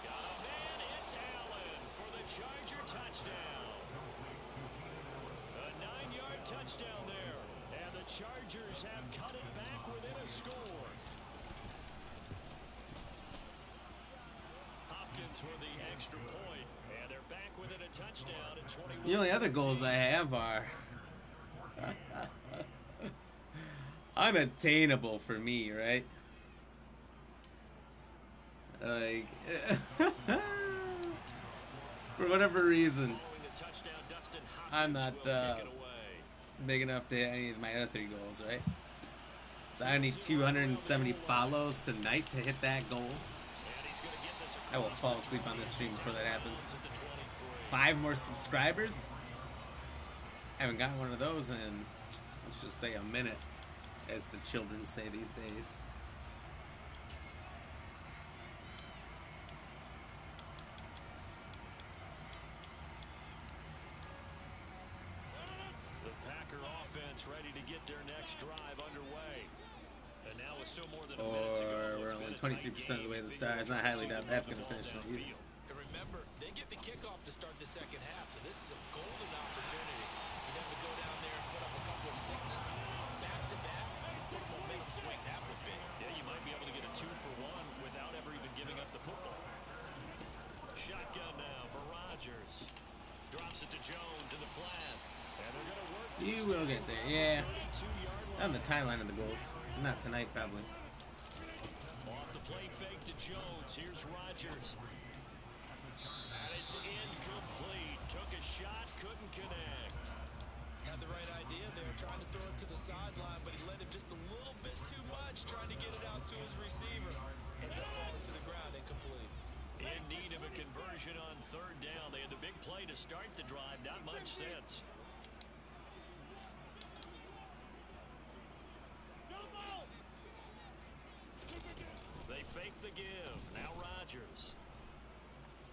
Got a man. It's Allen for the Charger touchdown. A 9-yard touchdown there. And the Chargers have cut it back within a score. Hopkins with the extra point. And they're back within a touchdown at 21. The only other goals I have are unattainable for me, right? Like, for whatever reason, I'm not big enough to hit any of my other 3 goals, right? So I need 270 follows tonight to hit that goal. I will fall asleep on this stream before that happens. 5 more subscribers? I haven't got one of those in, let's just say, a minute, as the children say these days. The Packer offense ready to get their next drive underway. And now with still more than a minute to go. We're only 23% of the way to the Stars. I highly doubt that's going to finish on either. And remember, they get the kickoff to start the second half, so this is a golden opportunity for them to go down there and put up a couple of 6s back-to-back. What a momentum swing that would be. Yeah, you might be able to get a 2-for-1 without ever even giving up the football. Shotgun now for Rodgers. Drops it to Jones in the flat. And they're going to work. You will get there, yeah. On the timeline of the goals. Not tonight, probably. Off the play fake to Jones. Here's Rodgers. And it's incomplete. Took a shot, couldn't connect. Had the right idea there, trying to throw it to the sideline, but he let him just a little bit too much, trying to get it out to his receiver. Ends up falling to the ground, incomplete. In need of a conversion on third down. They had the big play to start the drive. Not much sense. They fake the give. Now Rodgers.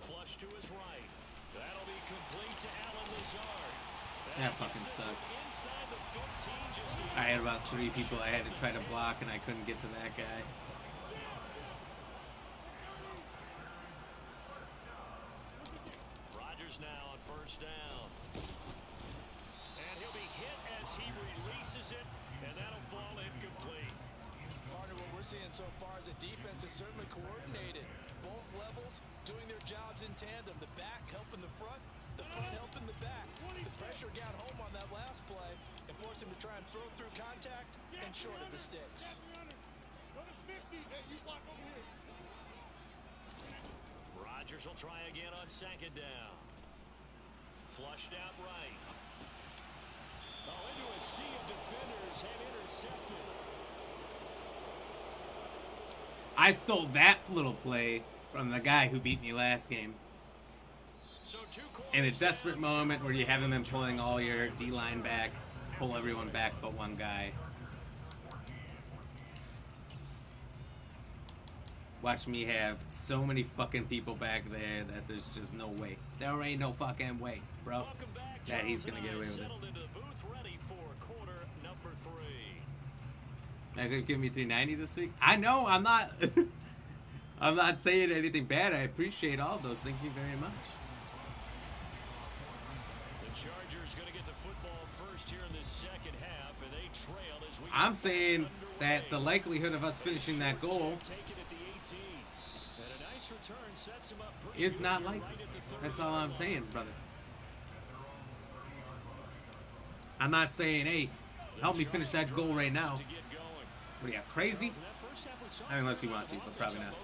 Flush to his right. That'll be complete to Allen Lazard. That fucking sucks. Inside the 15, just I had about 3 people I had to try to block, and I couldn't get to that guy. Rodgers now on first down. And he'll be hit as he releases it, and that'll fall incomplete. Partner, what we're seeing so far is the defense is certainly coordinated. Both levels doing their jobs in tandem. The back helping the front helping the back. The pressure got home on that last play and forced him to try and throw through contact and short of the sticks. Rodgers will try again on second down. Flushed out right. Oh, into a sea of defenders and intercepted. I stole that little play from the guy who beat me last game. So In a desperate moment where you haven't been pulling all your D-line back, pull everyone back but one guy. Watch me have so many fucking people back there that there's just no way. There ain't no fucking way, bro, that he's gonna get away with it. That could give me 390 this week. I know, I'm not I'm not saying anything bad. I appreciate all those. Thank you very much. The Chargers Who's going to get the football first here in this second half, and they trail as we I'm saying that the likelihood of us finishing that goal is not likely. That's all I'm saying, brother. I'm not saying, hey, help me finish that goal right now. What are you, crazy? I mean, unless you want to, but probably not.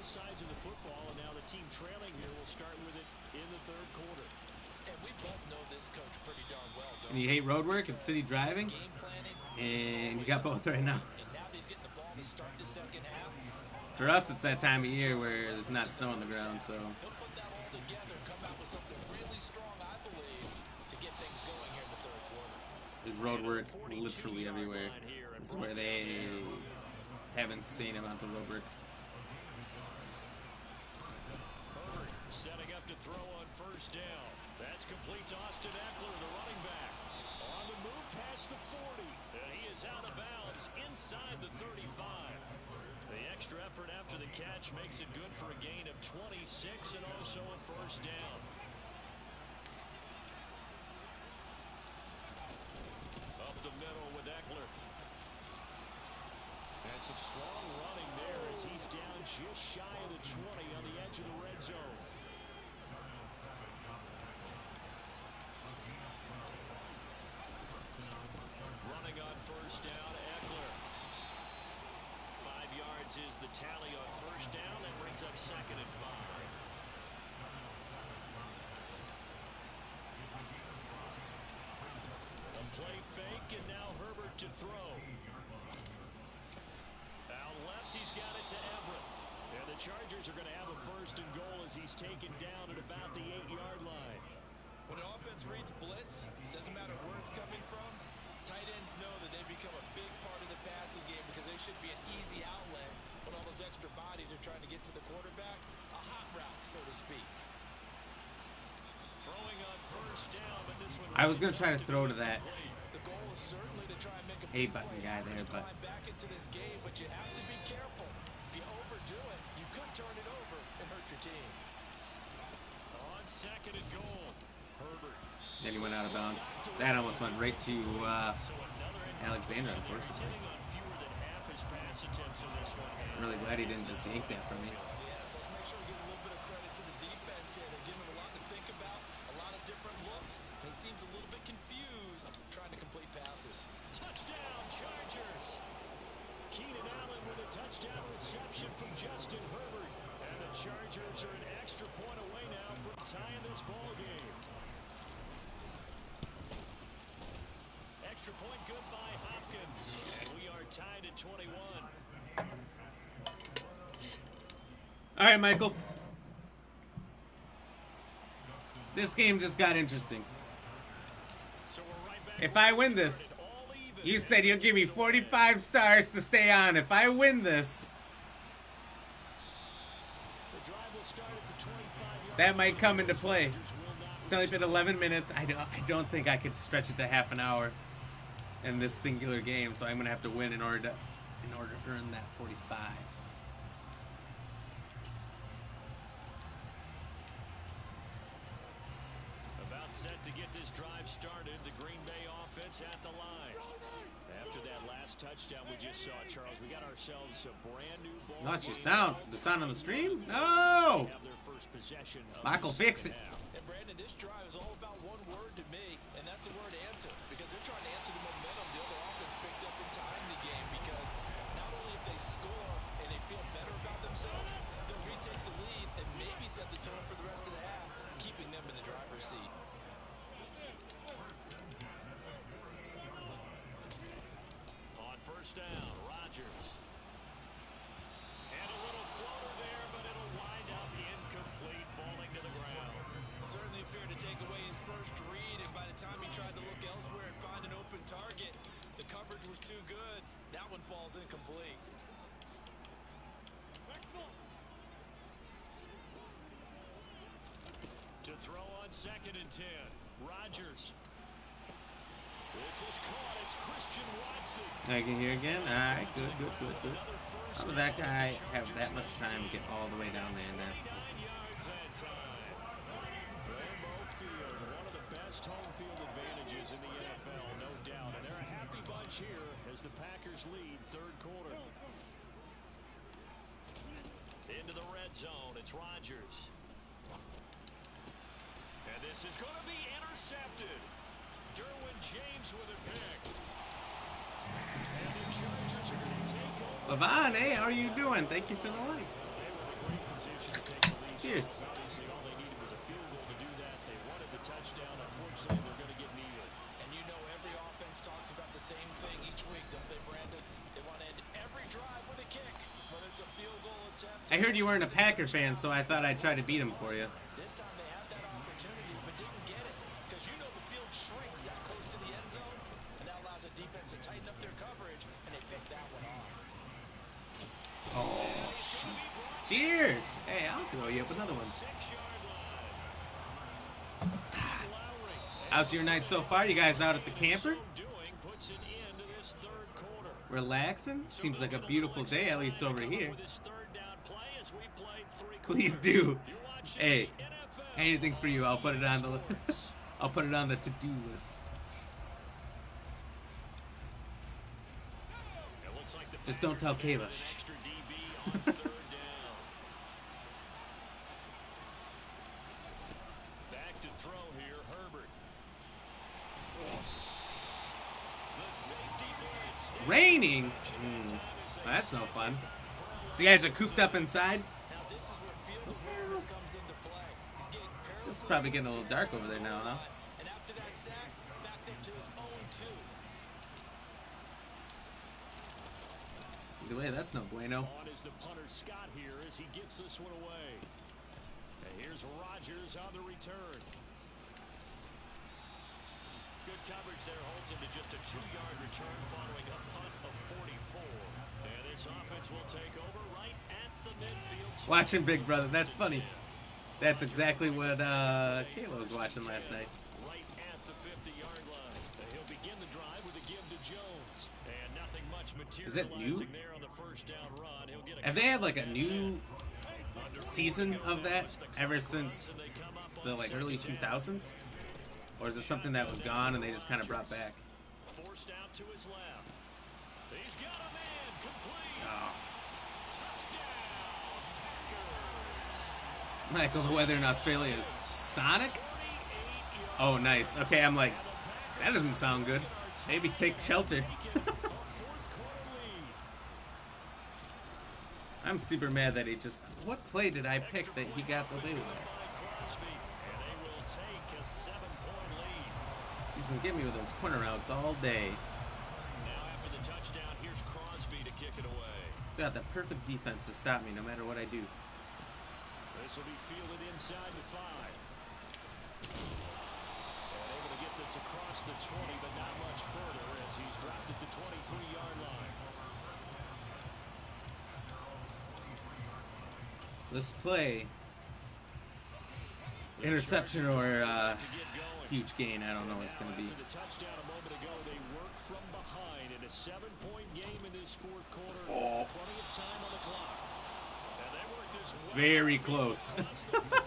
And you hate road work and city driving, and you got both right now. For us, it's that time of year where there's not snow on the ground, so there's road work literally everywhere. This is where they have insane amounts of road work. Setting up to throw on first down. That's complete to Austin Eckler, the running back. On the move past the 40. And he is out of bounds inside the 35. The extra effort after the catch makes it good for a gain of 26 and also a first down. Up the middle with Eckler. And some strong running there as he's down just shy of the 20 on the edge of the red zone. Running on first down, Eckler. 5 yards is the tally on first down. That brings up second and 5. A play fake, and now Herbert to throw. Out left, he's got it to Everett. And the Chargers are going to have a first and goal as he's taken down at about the 8-yard line. When an offense reads blitz, doesn't matter where it's coming from, tight ends know that they become a big part of the passing game because they should be an easy outlet when all those extra bodies are trying to get to the quarterback. A hot route, so to speak. Throwing on first down, but this one I was going to try to throw to that The goal is certainly to try and make a A button guy there, but climb back into this game, but you have to be careful. If you overdo it, you could turn it over and hurt your team. on second and goal. Herbert. then he went out of bounds. That almost went right to Alexander, unfortunately. On fewer than half his pass attempts in this one. I'm really glad he didn't just yank that from me. Yes, let's make sure we give a little bit of credit to the defense here. They're giving him a lot to think about, a lot of different looks, and he seems a little bit confused trying to complete passes. Touchdown, Chargers. Keenan Allen with a touchdown reception from Justin Herbert. And the Chargers are an extra point away now from tying this ball game. Extra point good by Hopkins. And we are tied at 21. All right, Michael. This game just got interesting. So we're right back. If I win this, All even. you said you'll give me 45 stars to stay on. If I win this, The drive will start at the 25-yard that might come into play. line. Will not It's only been 11 minutes. I don't think I could stretch it to half an hour in this singular game, so I'm gonna have to win in order to earn that 45. About set to get this drive started. The Green Bay offense at the line. After that last touchdown we just saw, Charles, we got ourselves a brand new ball. Lost your game. sound. The sound on the stream? No! Have their first possession of Michael, the fix it. second half. And Brandon, this drive is all about one word to me, and that's the word answer. Because they're trying to answer the momentum the other offense picked up in time in the game. Because not only if they score and they feel better about themselves, they'll retake the lead and maybe set the tone for the rest of the half, keeping them in the driver's seat. On first down, Rodgers. And a little floater there, but it'll wind up incomplete, falling to the ground. Certainly appeared to take away his first read, and by the time he tried to look elsewhere and find an open target, the coverage was too good. That one falls incomplete. To throw on second and 10, Rodgers. This is caught. It's Christian Watson. I can hear again? Alright, good. How did that guy have that much time to get all the way down there? 29 yards that time. Lambeau Field, one of the best home field advantages in the knocked out, and they're a happy bunch here as the Packers lead third quarter. Into the red zone, it's Rodgers. And this is going to be intercepted. Derwin James with a pick. And the Chargers are going to take over. Levon, hey, how are you doing? Thank you for the like. They were in a great position to take the lead. Cheers. Obviously, all they needed was a field goal to do that. They wanted the touchdown. Unfortunately, they're going to get needed. And you know every offense talks about the same thing each week, don't they, Brandon? They want to end every drive with a kick, whether it's a field goal attempt. I heard you weren't a Packer fan, so I thought I'd try to beat him for you. This time they had that opportunity, but didn't get it. Because you know the field shrinks that close to the end zone, and that allows the defense to tighten up their coverage, and they picked that one off. Oh, shoot. Cheers. Hey, I'll throw you up another one. 6-yard line. Lowry. How's your night so far? You guys out at the camper? So doing puts an end to this third quarter. Relaxing? Seems like a beautiful day, at least over here. With this third down play as we played 3 Please do. You're watching Hey, the NFL. anything for you. I'll put it on the I'll put it on the to-do list. It looks like the Just don't tell Packers Kayla. have an extra DB on third down. Back to throw here, Herbert. The safety blitz. Raining? That's no fun. So you guys are cooped up inside? Now this is where field awareness comes into play. He's getting perilously This is probably getting a little close to dark over there now, huh? And after that sack, backed up to his own 2. Either way, that's no bueno. On is the punter Scott here as he gets this one away. And here's Rodgers on the return. Good coverage there, holds him to just a 2-yard return following a punt of 44. And this offense will take over right at the midfield. Watching Big Brother, that's funny. That's exactly what Kayla was watching last night. Right at the 50-yard line. And he'll begin the drive with a give to Jones. And nothing much Is that new? materializing there on the first down run. He'll get a Have they had like a new season of that ever since the like early 2000s? Or is it something that was gone and they just kind of brought back? forced out to his left. He's got a man complete. Oh. Touchdown, Packers. Michael, the weather in Australia is Sonic? Oh, nice. Okay, I'm like, that doesn't sound good. Maybe take shelter. I'm super mad that he just... What play did I pick that he got the lead there? He's been getting me with those corner routes all day. Now after the touchdown, here's Crosby to kick it away. He's got the perfect defense to stop me no matter what I do. This will be fielded inside the 5. And able to get this across the 20, but not much further as he's dropped at the 23-yard line. So this play, interception or huge gain, I don't know what it's going to be. After the touchdown a moment ago, they work from behind in a 7-point game in this fourth quarter. Oh. Plenty of time on the clock. And they work this well. Very close. Across the 45.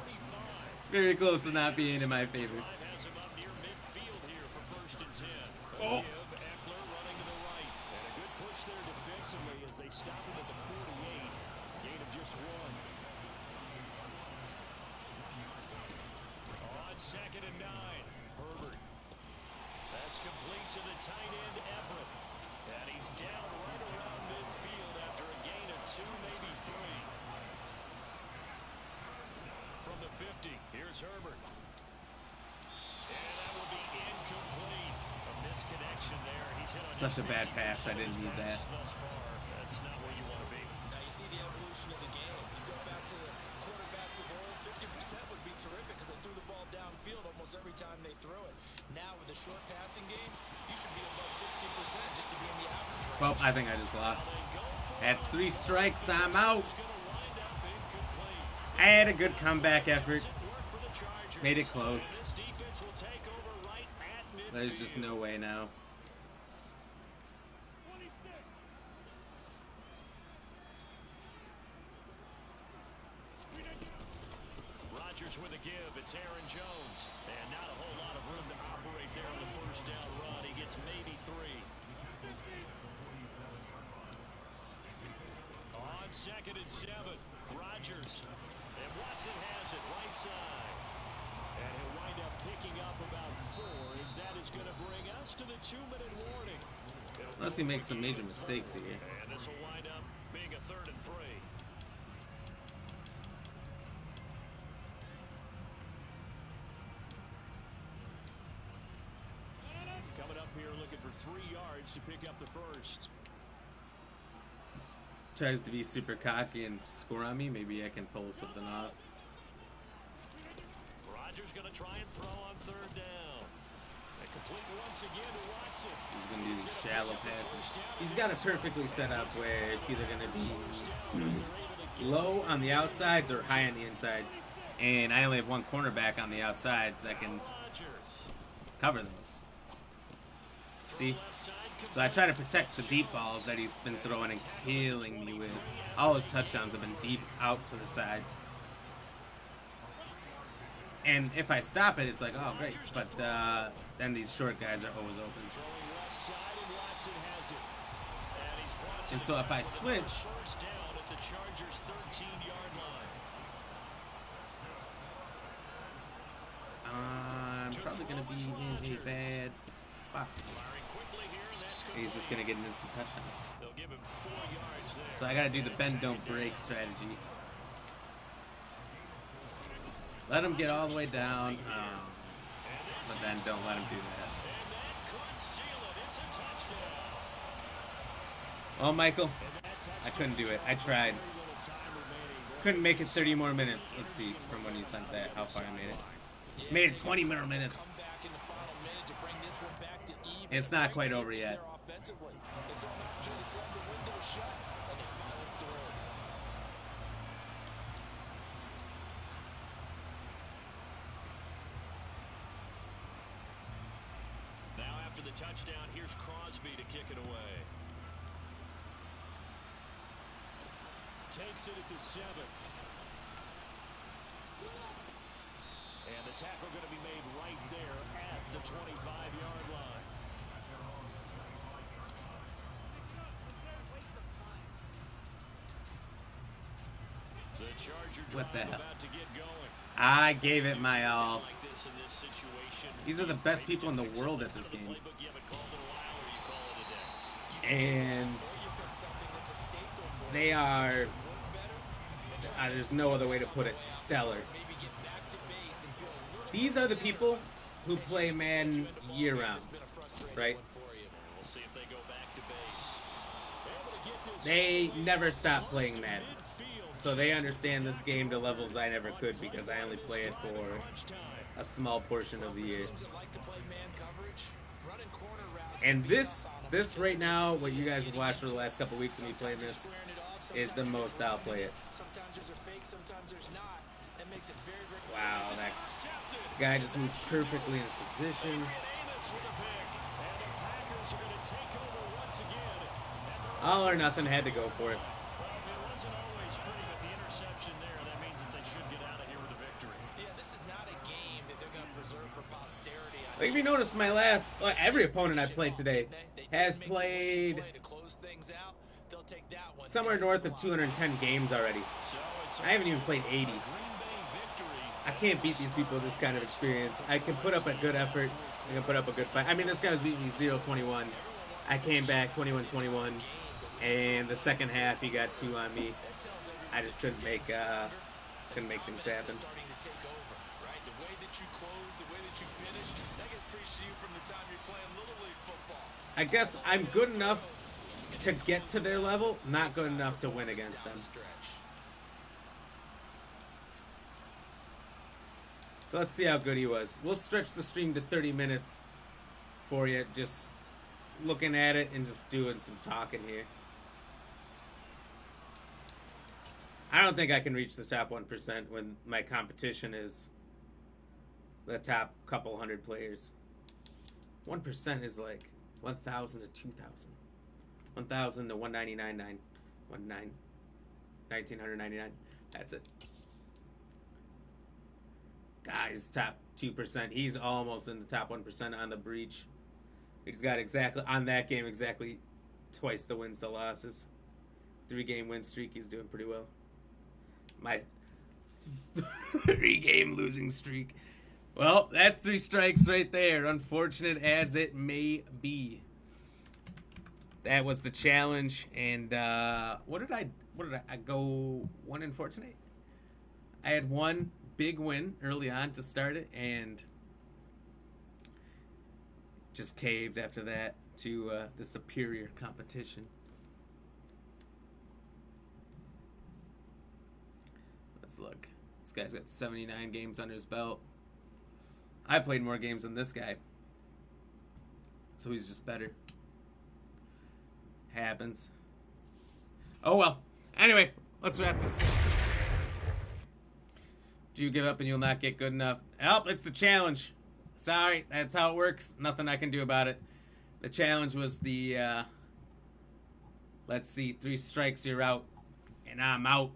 Very close to not being in my favor. Drive has him up near midfield here for 1st and 10. Oh. Give Eckler running to the right. And a good push there defensively as they stop him at the 48. Gain of just 1. On 2nd and 9. Herbert. That's complete to the tight end, Everett. And he's down right around midfield after a gain of 2, maybe 3. From the 50, here's Herbert. And that will be incomplete. A misconnection there. He's hit on Such a bad 50% pass. I of his didn't need that. passes thus far. That's not where you want to be. Now you see the evolution of the game. You go back to the quarterbacks of old, 50% would be terrific because they threw the ball downfield almost every time they threw it. Now with the short passing game, you should be above 60% just to be in the average range. Well, I think I just lost. That's 3 strikes. I'm out. I had a good comeback effort. Made it close. There's just no way now. Rodgers with a give. It's Aaron Jones. And not a whole lot of room to operate there on the first down run. He gets maybe and 7. Rodgers. And Watson has it right side. And he'll wind up picking up about 4 as that is going to bring us to the 2-minute warning. Unless he makes some major mistakes here. And this will wind up being a 3rd and 3. Coming up here looking for 3 yards to pick up the first. Tries to be super cocky and score on me. Maybe I can pull something off. Rodgers going to try and throw on 3rd down. And complete once again to Watson. He's going to do these shallow passes. He's got it perfectly set up where it's either going to be low on the outsides or high on the insides. And I only have one cornerback on the outsides that can cover those. See? So I try to protect the deep balls that he's been throwing and killing me with. All his touchdowns have been deep out to the sides. And if I stop it, it's like, oh, great. But then these short guys are always open. And so if I switch, I'm probably going to be in a bad spot. He's just going to get an instant touchdown. So I got to do the bend, don't break strategy. Let him get all the way down, but then don't let him do that. Well, Michael, I couldn't do it. I tried. Couldn't make it 30 more minutes. Let's see from when you sent that, how far I made it. Made it 20 more minutes. It's not quite over yet. Now after the touchdown, here's Crosby to kick it away. Takes it at the 7. And the tackle going to be made right there at the 25-yard line. The Charger What the hell? about to get going. I gave it my all. These are the best people in the world at this game. And they are, there's no other way to put it, stellar. These are the people who play Madden year-round, right? They never stop playing Madden. So they understand this game to levels I never could because I only play it for a small portion of the year. And this right now, what you guys have watched for the last couple weeks of me playing this, is the most I'll play it. Wow, that guy just moved perfectly into position. All or nothing, had to go for it. Like if you notice, my every opponent I played today has played somewhere north of 210 games already. I haven't even played 80. I can't beat these people with this kind of experience. I can put up a good effort. I can put up a good fight. I mean, this guy was beating me 0-21. I came back 21-21, and the second half he got 2 on me. I just couldn't make things happen. I guess I'm good enough to get to their level, not good enough to win against them. So let's see how good he was. We'll stretch the stream to 30 minutes for you, just looking at it and just doing some talking here. I don't think I can reach the top 1% when my competition is the top couple hundred players. 1% is like 1,000 to 2,000. 1,000 to 1,999. That's it. Guys, top 2%. He's almost in the top 1% on the breach. He's got exactly, on that game, exactly twice the wins to losses. 3-game win streak. He's doing pretty well. My 3-game losing streak. Well, that's 3 strikes right there. Unfortunate as it may be. That was the challenge, and what did I go 1-4 tonight? I had one big win early on to start it, and just caved after that to the superior competition. Let's look. This guy's got 79 games under his belt. I played more games than this guy, so he's just better. Happens. Oh well. Anyway, let's wrap this thing. Do you give up and you'll not get good enough? Help, it's the challenge. Sorry, that's how it works. Nothing I can do about it. The challenge was the, let's see, 3 strikes, you're out. And I'm out.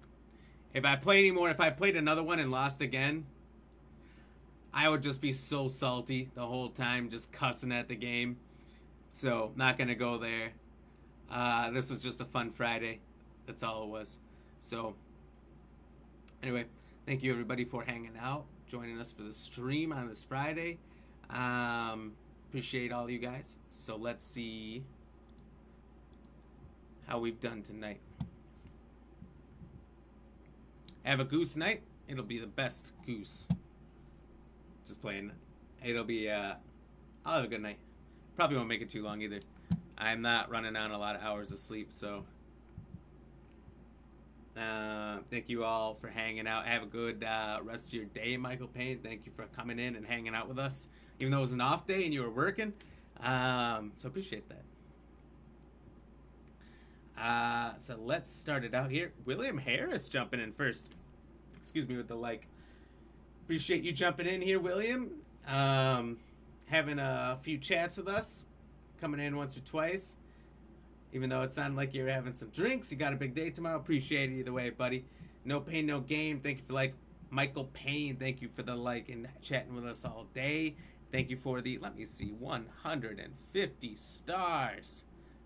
If I play anymore, if I played another one and lost again, I would just be so salty the whole time, just cussing at the game. So, not going to go there. This was just a fun Friday. That's all it was. So, anyway, thank you everybody for hanging out, joining us for the stream on this Friday. Appreciate all you guys. So let's see how we've done tonight. Have a goose night. It'll be the best goose. Just playing. It'll be, I'll have a good night. Probably won't make it too long either. I'm not running on a lot of hours of sleep, so thank you all for hanging out. Have a good rest of your day, Michael Payne. Thank you for coming in and hanging out with us, even though it was an off day and you were working. So appreciate that. So let's start it out here. William Harris jumping in first. Excuse me with the like. Appreciate you jumping in here, William. Having a few chats with us. Coming in once or twice. Even though it sounded like you were having some drinks. You got a big day tomorrow. Appreciate it either way, buddy. No pain, no game. Thank you for like. Michael Payne, thank you for the like and chatting with us all day. Thank you for the, let me see, 150 stars.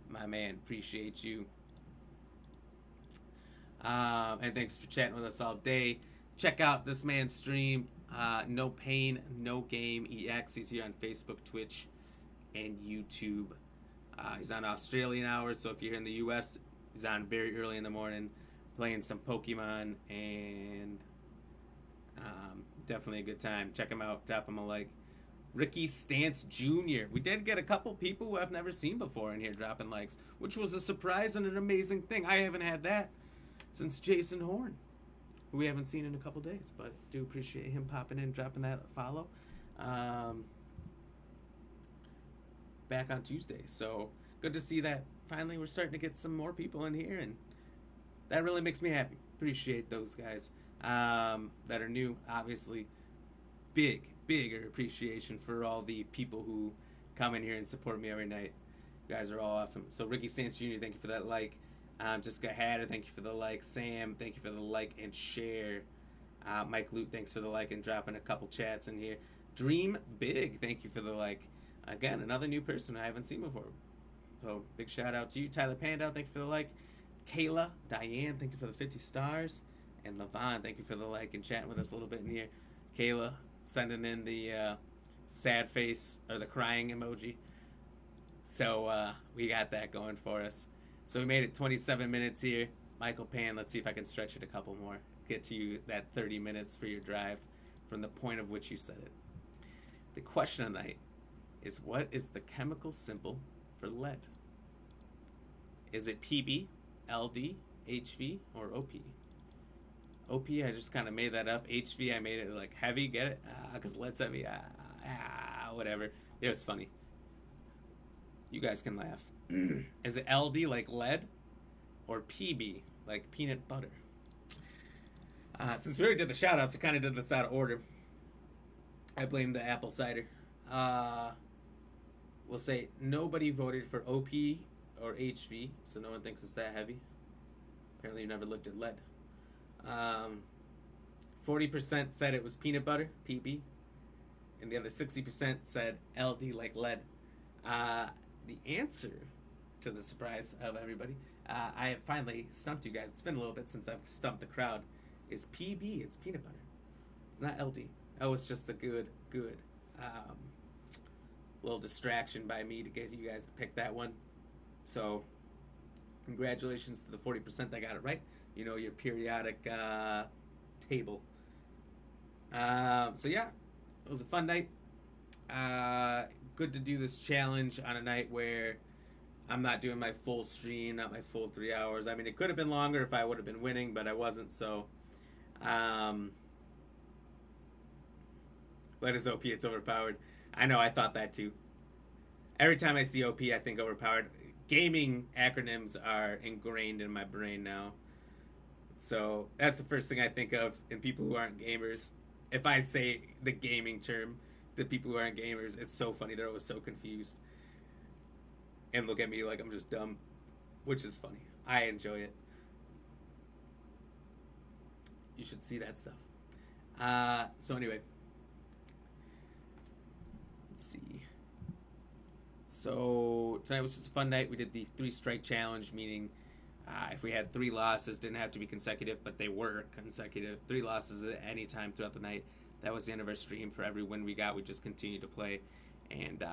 My man, appreciate you. And thanks for chatting with us all day. Check out this man's stream. No Pain, No Game EX. He's here on Facebook, Twitch, and YouTube. He's on Australian hours, so if you're in the US, he's on very early in the morning playing some Pokemon, and definitely a good time. Check him out. Drop him a like. Ricky Stance Jr. We did get a couple people who I've never seen before in here dropping likes, which was a surprise and an amazing thing. I haven't had that since Jason Horn, who we haven't seen in a couple days, but do appreciate him popping in, dropping that follow. Back on Tuesday, so good to see that finally we're starting to get some more people in here, and that really makes me happy. Appreciate those guys that are new. Obviously, bigger appreciation for all the people who come in here and support me every night. You guys are all awesome. So Ricky Stance Jr., thank you for that like. Jessica Hatter, thank you for the like. Sam, thank you for the like and share. Mike Lute, thanks for the like and dropping a couple chats in here. Dream Big, thank you for the like. Again, another new person I haven't seen before. So big shout out to you. Tyler Pandow, thank you for the like. Kayla, Diane, thank you for the 50 stars. And Levon, thank you for the like and chatting with us a little bit in here. Kayla, sending in the sad face or the crying emoji. So we got that going for us. So we made it 27 minutes here. Michael Pan, let's see if I can stretch it a couple more. Get to you that 30 minutes for your drive from the point of which you said it. The question tonight is, what is the chemical symbol for lead? Is it PB, LD, HV, or OP? OP, I just kind of made that up. HV, I made it like heavy, get it? Because lead's heavy. Whatever. It was funny. You guys can laugh. Is it LD like lead, or PB like peanut butter? Since we already did the shout outs, we kind of did this out of order. I blame the apple cider. We'll say nobody voted for OP or HV, so no one thinks it's that heavy. Apparently you never looked at lead. 40% said it was peanut butter, PB, and the other 60% said LD like lead. The answer, to the surprise of everybody, I have finally stumped you guys. It's been a little bit since I've stumped the crowd. is PB. It's peanut butter. It's not LD. Oh, it's just a good little distraction by me to get you guys to pick that one. So, congratulations to the 40% that got it right. You know, your periodic table. So yeah, it was a fun night. Good to do this challenge on a night where I'm not doing my full stream, not my full 3 hours. I mean, it could have been longer if I would have been winning, but I wasn't. So, what is OP? It's overpowered. I know, I thought that too. Every time I see OP, I think overpowered. Gaming acronyms are ingrained in my brain now. So that's the first thing I think of in people who aren't gamers. If I say the gaming term, the people who aren't gamers, it's so funny. They're always so confused and look at me like I'm just dumb, which is funny. I enjoy it. You should see that stuff. So anyway, let's see. So tonight was just a fun night. We did the 3-strike challenge, meaning if we had 3 losses, didn't have to be consecutive, but they were consecutive. 3 losses at any time throughout the night. That was the end of our stream. For every win we got, we just continued to play. And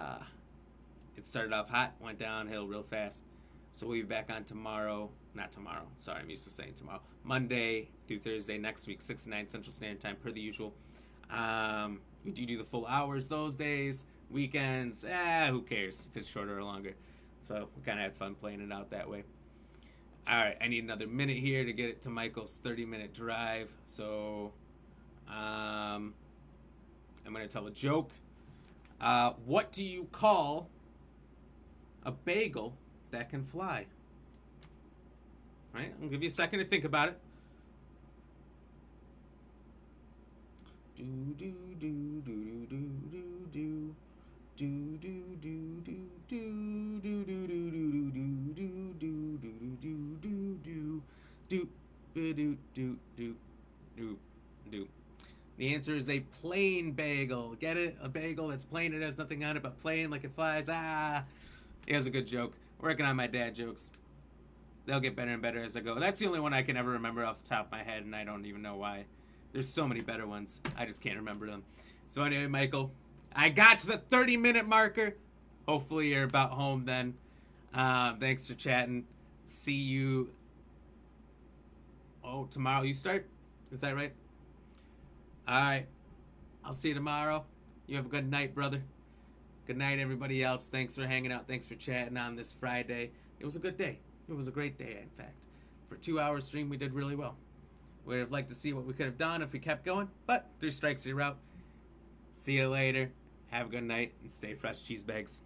it started off hot, went downhill real fast. So we'll be back on tomorrow. Not tomorrow. Sorry, I'm used to saying tomorrow. Monday through Thursday next week, 6 to 9 Central Standard Time, per the usual. We do the full hours those days. Weekends, who cares if it's shorter or longer. So we kind of had fun playing it out that way. All right, I need another minute here to get it to Michael's 30-minute drive. So I'm going to tell a joke. What do you call a bagel that can fly? All right, I'll give you a second to think about it. Do do do do do do do. Do do do do do do do do do do do do do do do do do do do. The answer is a plain bagel. Get it? A bagel that's plain. It has nothing on it but plain, like it flies. It was a good joke. Working on my dad jokes. They'll get better and better as I go. That's the only one I can ever remember off the top of my head, and I don't even know why. There's so many better ones. I just can't remember them. So anyway, Michael, I got to the 30-minute marker. Hopefully you're about home then. Thanks for chatting. See you. Oh, tomorrow you start? Is that right? All right. I'll see you tomorrow. You have a good night, brother. Good night, everybody else. Thanks for hanging out. Thanks for chatting on this Friday. It was a good day. It was a great day, in fact. For a 2-hour stream, we did really well. Would have liked to see what we could have done if we kept going, but 3 strikes, you're out. See you later. Have a good night and stay fresh, cheese bags.